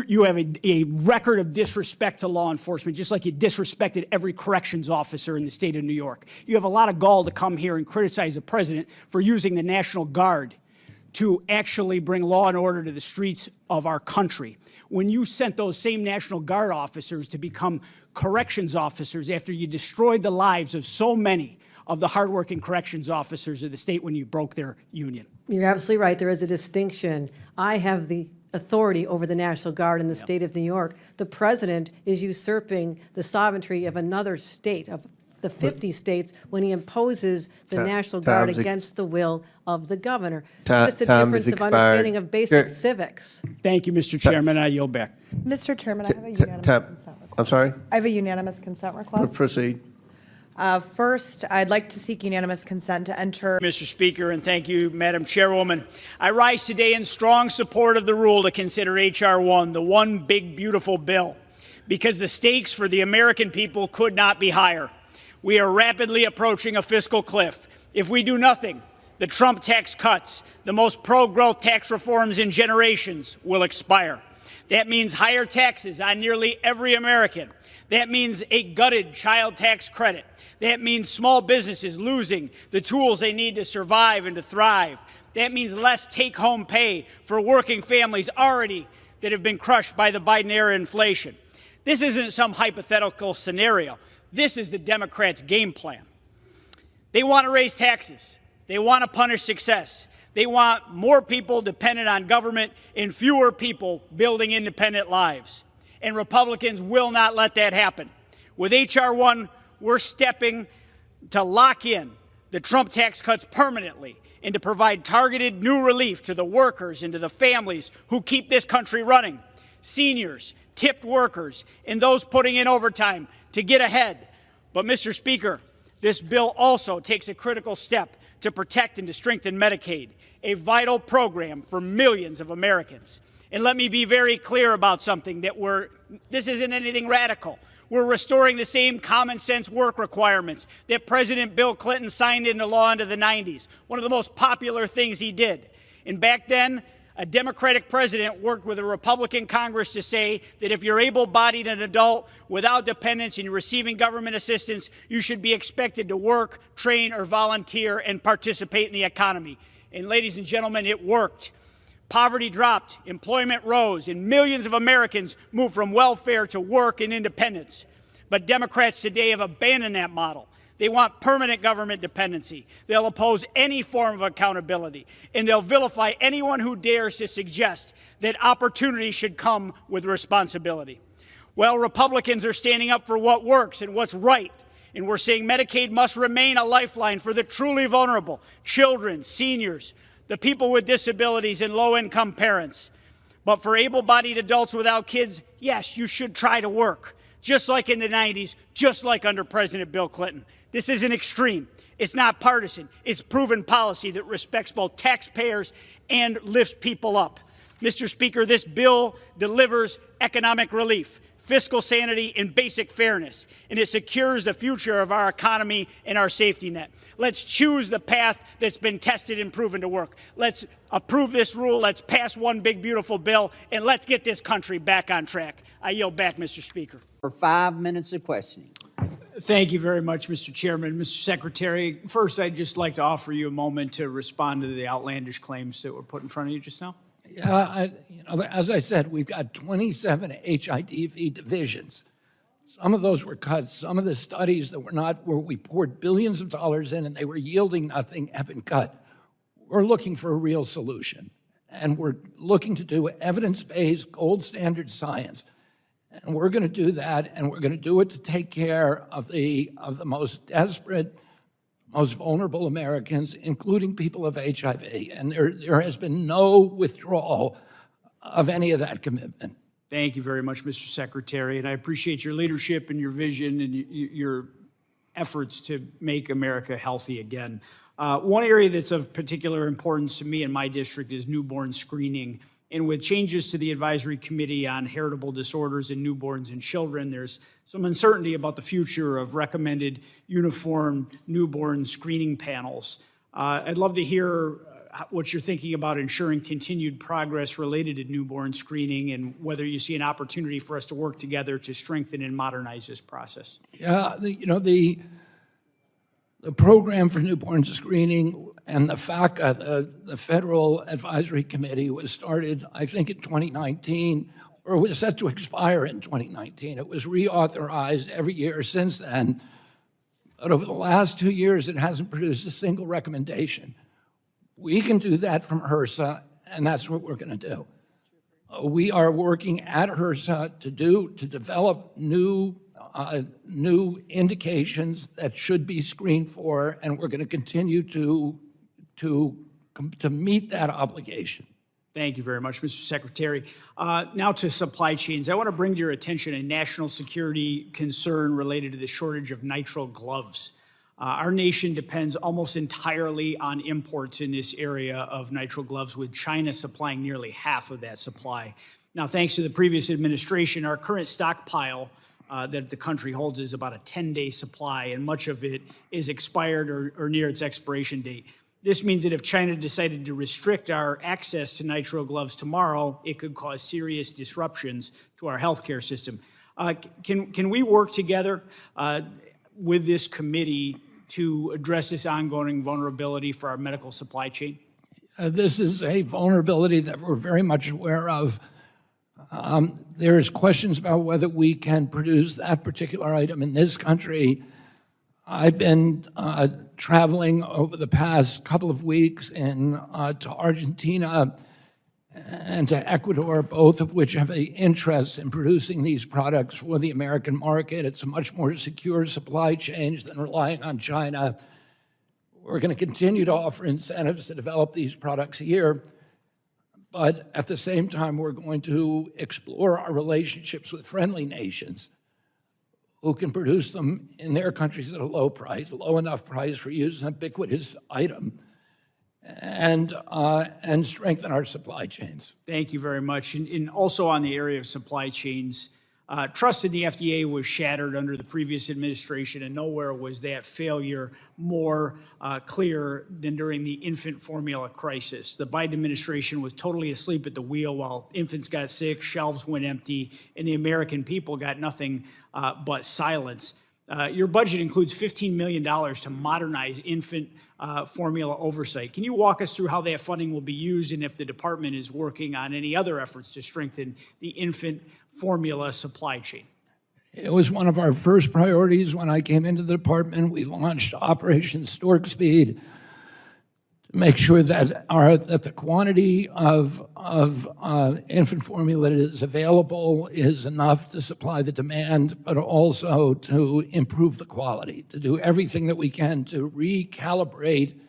you have a record of disrespect to law enforcement, just like you disrespected every corrections officer in the state of New York. You have a lot of gall to come here and criticize the president for using the National Guard to actually bring law and order to the streets of our country. When you sent those same National Guard officers to become corrections officers after you destroyed the lives of so many of the hardworking corrections officers of the state when you broke their union. You're absolutely right. There is a distinction. I have the authority over the National Guard in the state of New York. The president is usurping the sovereignty of another state, of the 50 states, when he imposes the National Guard against the will of the governor. It's a difference of understanding of basic civics. Thank you, Mr. Chairman. I yield back. Mr. Chairman, I have a unanimous consent request. I'm sorry? I have a unanimous consent request. Proceed. First, I'd like to seek unanimous consent to enter. Mr. Speaker, and thank you, Madam Chairwoman. I rise today in strong support of the rule to consider H.R. 1, the one big, beautiful bill, because the stakes for the American people could not be higher. We are rapidly approaching a fiscal cliff. If we do nothing, the Trump tax cuts, the most pro-growth tax reforms in generations, will expire. That means higher taxes on nearly every American. That means a gutted child tax credit. That means small businesses losing the tools they need to survive and to thrive. That means less take-home pay for working families already that have been crushed by the Biden-era inflation. This isn't some hypothetical scenario. This is the Democrats' game plan. They want to raise taxes. They want to punish success. They want more people dependent on government and fewer people building independent lives. And Republicans will not let that happen. With H.R. 1, we're stepping to lock in the Trump tax cuts permanently and to provide targeted new relief to the workers and to the families who keep this country running. Seniors, tipped workers, and those putting in overtime to get ahead. But, Mr. Speaker, this bill also takes a critical step to protect and to strengthen Medicaid, a vital program for millions of Americans. And let me be very clear about something, that this isn't anything radical. We're restoring the same common sense work requirements that President Bill Clinton signed into law into the 90s, one of the most popular things he did. And back then, a Democratic president worked with a Republican Congress to say that if you're able-bodied and adult without dependents and you're receiving government assistance, you should be expected to work, train, or volunteer and participate in the economy. And ladies and gentlemen, it worked. Poverty dropped, employment rose, and millions of Americans moved from welfare to work and independence. But Democrats today have abandoned that model. They want permanent government dependency. They'll oppose any form of accountability, and they'll vilify anyone who dares to suggest that opportunity should come with responsibility. Well, Republicans are standing up for what works and what's right, and we're saying Medicaid must remain a lifeline for the truly vulnerable, children, seniors, the people with disabilities, and low-income parents. But for able-bodied adults without kids, yes, you should try to work, just like in the 90s, just like under President Bill Clinton. This isn't extreme. It's not partisan. It's proven policy that respects both taxpayers and lifts people up. Mr. Speaker, this bill delivers economic relief, fiscal sanity, and basic fairness, and it secures the future of our economy and our safety net. Let's choose the path that's been tested and proven to work. Let's approve this rule. Let's pass one big, beautiful bill, and let's get this country back on track. I yield back, Mr. Speaker. For 5 minutes of questioning. Thank you very much, Mr. Chairman. Mr. Secretary, first, I'd just like to offer you a moment to respond to the outlandish claims that were put in front of you just now. Yeah, as I said, we've got 27 HITV divisions. Some of those were cut. Some of the studies that were not, where we poured billions of dollars in and they were yielding nothing, have been cut. We're looking for a real solution. and we're looking to do evidence-based, gold standard science. And we're going to do that, and we're going to do it to take care of the most desperate, most vulnerable Americans, including people of HIV. And there has been no withdrawal of any of that commitment. Thank you very much, Mr. Secretary, and I appreciate your leadership and your vision and your efforts to make America healthy again. One area that's of particular importance to me in my district is newborn screening. And with changes to the Advisory Committee on Heritable Disorders in Newborns and Children, there's some uncertainty about the future of recommended uniform newborn screening panels. I'd love to hear what you're thinking about ensuring continued progress related to newborn screening and whether you see an opportunity for us to work together to strengthen and modernize this process. Yeah, the program for newborn screening and the FACA, the Federal Advisory Committee, was started, I think, in 2019, or was set to expire in 2019. It was reauthorized every year since then. But over the last 2 years, it hasn't produced a single recommendation. We can do that from HRSA, and that's what we're going to do. We are working at HRSA to develop new indications that should be screened for, and we're going to continue to meet that obligation. Thank you very much, Mr. Secretary. Now to supply chains. I want to bring to your attention a national security concern related to the shortage of nitrile gloves. Our nation depends almost entirely on imports in this area of nitrile gloves, with China supplying nearly half of that supply. Now, thanks to the previous administration, our current stockpile that the country holds is about a 10-day supply, and much of it is expired or near its expiration date. This means that if China decided to restrict our access to nitrile gloves tomorrow, it could cause serious disruptions to our healthcare system. Can we work together with this committee to address this ongoing vulnerability for our medical supply chain? This is a vulnerability that we're very much aware of. There's questions about whether we can produce that particular item in this country. I've been traveling over the past couple of weeks to Argentina and to Ecuador, both of which have an interest in producing these products for the American market. It's a much more secure supply chain than relying on China. We're going to continue to offer incentives to develop these products here, but at the same time, we're going to explore our relationships with friendly nations who can produce them in their countries at a low price, low enough price for use, an ubiquitous item, and strengthen our supply chains. Thank you very much. And also on the area of supply chains, trust in the FDA was shattered under the previous administration, and nowhere was that failure more clear than during the infant formula crisis. The Biden administration was totally asleep at the wheel while infants got sick, shelves went empty, and the American people got nothing but silence. Your budget includes $15 million to modernize infant formula oversight. Can you walk us through how that funding will be used and if the department is working on any other efforts to strengthen the infant formula supply chain? It was one of our first priorities when I came into the department. We launched Operation Stork Speed to make sure that the quantity of infant formula that is available is enough to supply the demand, but also to improve the quality, to do everything that we can to recalibrate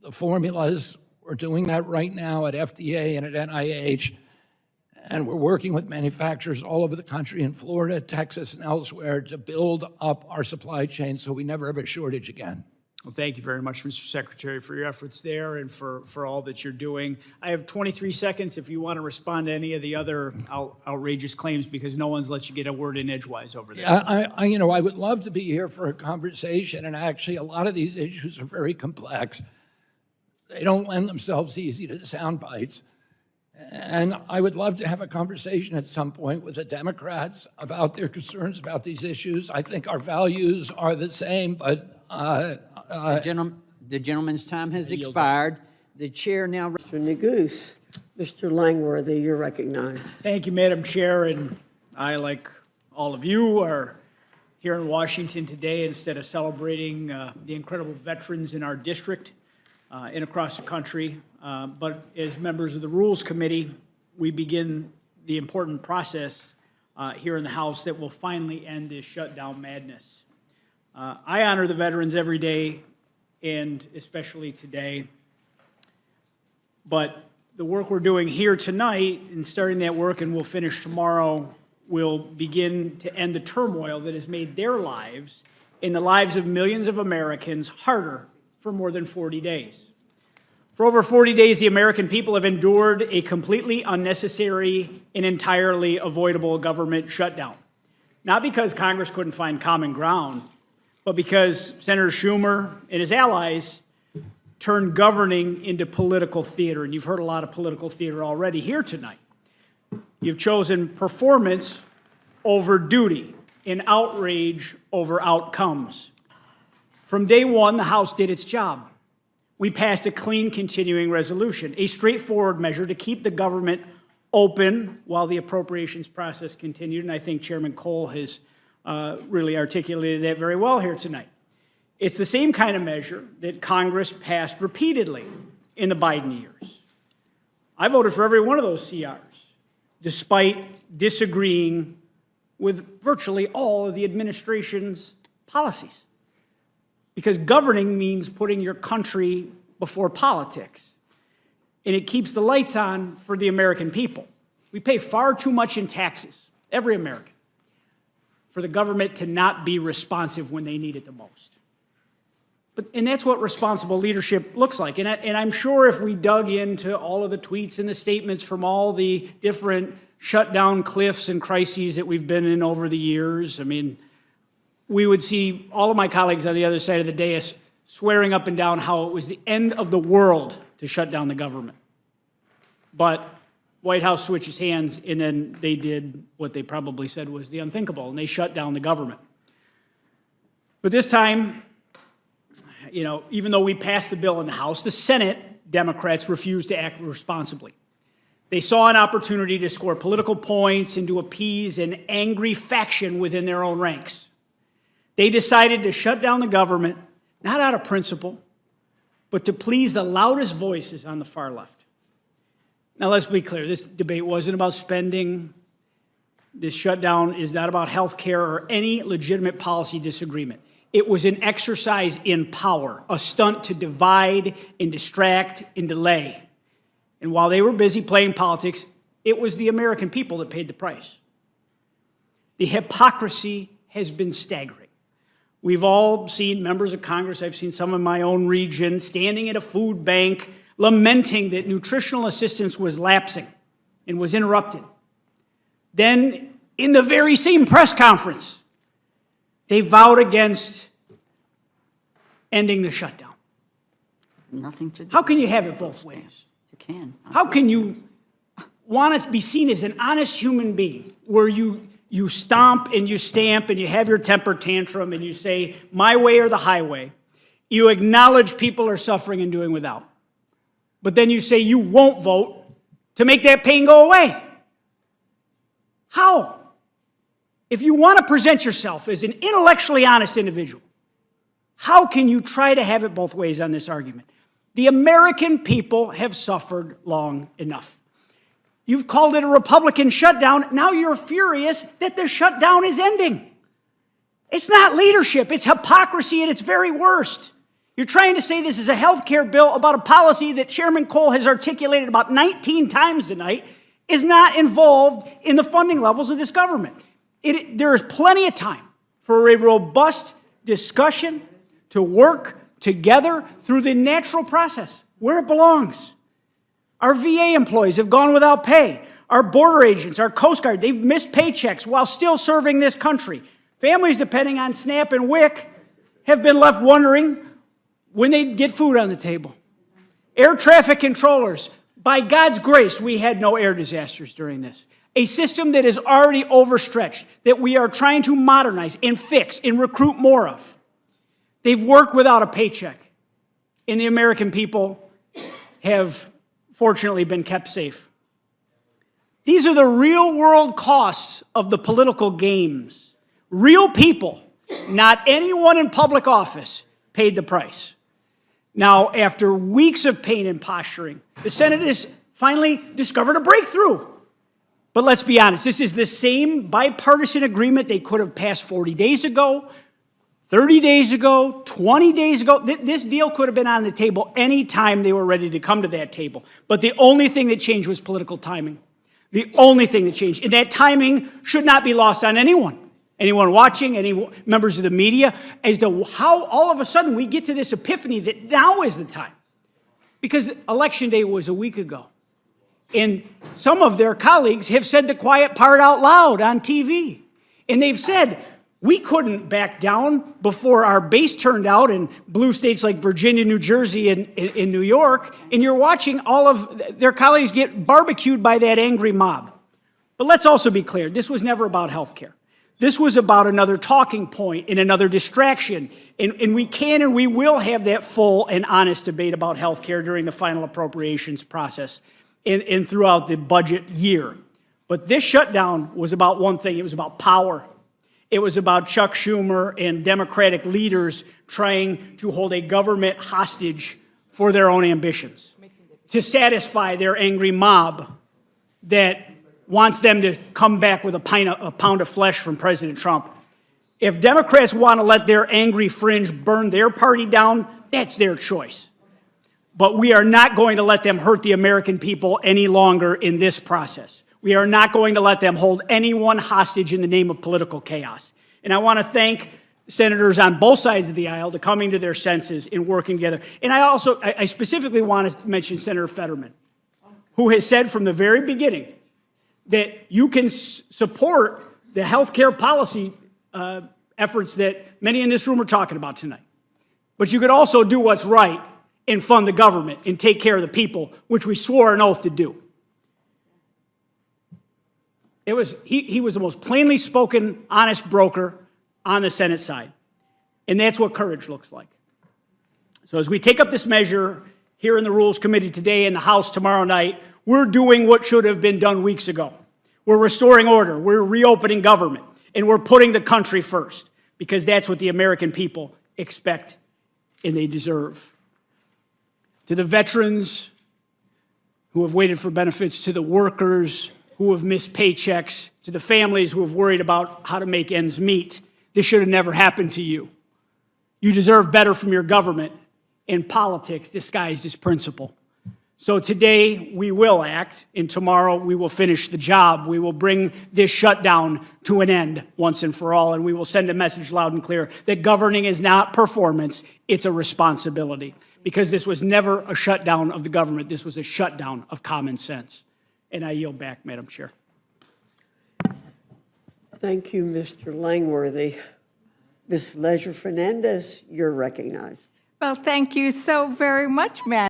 the formulas. We're doing that right now at FDA and at NIH. And we're working with manufacturers all over the country, in Florida, Texas, and elsewhere, to build up our supply chain so we never have a shortage again. Well, thank you very much, Mr. Secretary, for your efforts there and for all that you're doing. I have 23 seconds if you want to respond to any of the other outrageous claims, because no one's let you get a word in edgewise over there. I would love to be here for a conversation, and actually a lot of these issues are very complex. They don't lend themselves easy to sound bites. And I would love to have a conversation at some point with the Democrats about their concerns about these issues. I think our values are the same, but the gentleman's time has expired. The chair now. Mr. Neguse, Mr. Langworthy, you're recognized. Thank you, Madam Chair. And I, like all of you, are here in Washington today instead of celebrating the incredible veterans in our district. and across the country. But as members of the Rules Committee, we begin the important process here in the House that will finally end this shutdown madness. I honor the veterans every day, and especially today. But the work we're doing here tonight and starting that work, and we'll finish tomorrow, will begin to end the turmoil that has made their lives and the lives of millions of Americans harder for more than 40 days. For over 40 days, the American people have endured a completely unnecessary and entirely avoidable government shutdown. Not because Congress couldn't find common ground, but because Senator Schumer and his allies turned governing into political theater. And you've heard a lot of political theater already here tonight. You've chosen performance over duty and outrage over outcomes. From day one, the House did its job. We passed a clean continuing resolution, a straightforward measure to keep the government open while the appropriations process continued, and I think Chairman Cole has really articulated that very well here tonight. It's the same kind of measure that Congress passed repeatedly in the Biden years. I voted for every one of those CRs, despite disagreeing with virtually all of the administration's policies. Because governing means putting your country before politics. And it keeps the lights on for the American people. We pay far too much in taxes, every American, for the government to not be responsive when they need it the most. And that's what responsible leadership looks like. And I'm sure if we dug into all of the tweets and the statements from all the different shutdown cliffs and crises that we've been in over the years, I mean, we would see all of my colleagues on the other side of the dais swearing up and down how it was the end of the world to shut down the government. But White House switches hands, and then they did what they probably said was the unthinkable, and they shut down the government. But this time, you know, even though we passed the bill in the House, the Senate Democrats refused to act responsibly. They saw an opportunity to score political points and to appease an angry faction within their own ranks. They decided to shut down the government, not out of principle, but to please the loudest voices on the far left. Now, let's be clear. This debate wasn't about spending. This shutdown is not about health care or any legitimate policy disagreement. It was an exercise in power, a stunt to divide and distract and delay. And while they were busy playing politics, it was the American people that paid the price. The hypocrisy has been staggering. We've all seen members of Congress, I've seen some in my own region, standing at a food bank, lamenting that nutritional assistance was lapsing and was interrupted. Then, in the very same press conference, they vowed against ending the shutdown. Nothing to do. How can you have it both ways? You can. How can you want to be seen as an honest human being where you stomp and you stamp and you have your temper tantrum and you say, my way or the highway. You acknowledge people are suffering and doing without. But then you say you won't vote to make that pain go away. How? If you want to present yourself as an intellectually honest individual, how can you try to have it both ways on this argument? The American people have suffered long enough. You've called it a Republican shutdown. Now you're furious that the shutdown is ending. It's not leadership. It's hypocrisy at its very worst. You're trying to say this is a health care bill about a policy that Chairman Cole has articulated about 19 times tonight is not involved in the funding levels of this government. There is plenty of time for a robust discussion to work together through the natural process where it belongs. Our VA employees have gone without pay. Our border agents, our Coast Guard, they've missed paychecks while still serving this country. Families depending on SNAP and WIC have been left wondering when they'd get food on the table. Air traffic controllers, by God's grace, we had no air disasters during this. A system that is already overstretched, that we are trying to modernize and fix and recruit more of. They've worked without a paycheck, and the American people have fortunately been kept safe. These are the real-world costs of the political games. Real people, not anyone in public office, paid the price. Now, after weeks of pain and posturing, the Senate has finally discovered a breakthrough. But let's be honest, this is the same bipartisan agreement they could have passed 40 days ago, 30 days ago, 20 days ago. This deal could have been on the table any time they were ready to come to that table. But the only thing that changed was political timing. The only thing that changed. And that timing should not be lost on anyone. Anyone watching, any members of the media, as to how all of a sudden we get to this epiphany that now is the time. Because Election Day was a week ago. And some of their colleagues have said the quiet part out loud on TV. And they've said, we couldn't back down before our base turned out in blue states like Virginia, New Jersey, and in New York. And you're watching all of their colleagues get barbecued by that angry mob. But let's also be clear, this was never about health care. This was about another talking point and another distraction. And we can and we will have that full and honest debate about health care during the final appropriations process and throughout the budget year. But this shutdown was about one thing. It was about power. It was about Chuck Schumer and Democratic leaders trying to hold a government hostage for their own ambitions, to satisfy their angry mob that wants them to come back with a pound of flesh from President Trump. If Democrats want to let their angry fringe burn their party down, that's their choice. But we are not going to let them hurt the American people any longer in this process. We are not going to let them hold anyone hostage in the name of political chaos. And I want to thank senators on both sides of the aisle to coming to their senses and working together. And I specifically want to mention Senator Fetterman, who has said from the very beginning that you can support the health care policy efforts that many in this room are talking about tonight. But you could also do what's right and fund the government and take care of the people, which we swore an oath to do. He was the most plainly spoken, honest broker on the Senate side. And that's what courage looks like. So as we take up this measure here in the Rules Committee today and the House tomorrow night, we're doing what should have been done weeks ago. We're restoring order, we're reopening government, and we're putting the country first, because that's what the American people expect and they deserve. To the veterans who have waited for benefits, to the workers who have missed paychecks, to the families who have worried about how to make ends meet, this should have never happened to you. You deserve better from your government, and politics disguised as principle. So today we will act, and tomorrow we will finish the job. We will bring this shutdown to an end once and for all, and we will send a message loud and clear that governing is not performance, it's a responsibility. Because this was never a shutdown of the government, this was a shutdown of common sense. And I yield back, Madam Chair. Thank you, Mr. Langworthy. Ms. Leisure Fernandez, you're recognized. Well, thank you so very much, Madam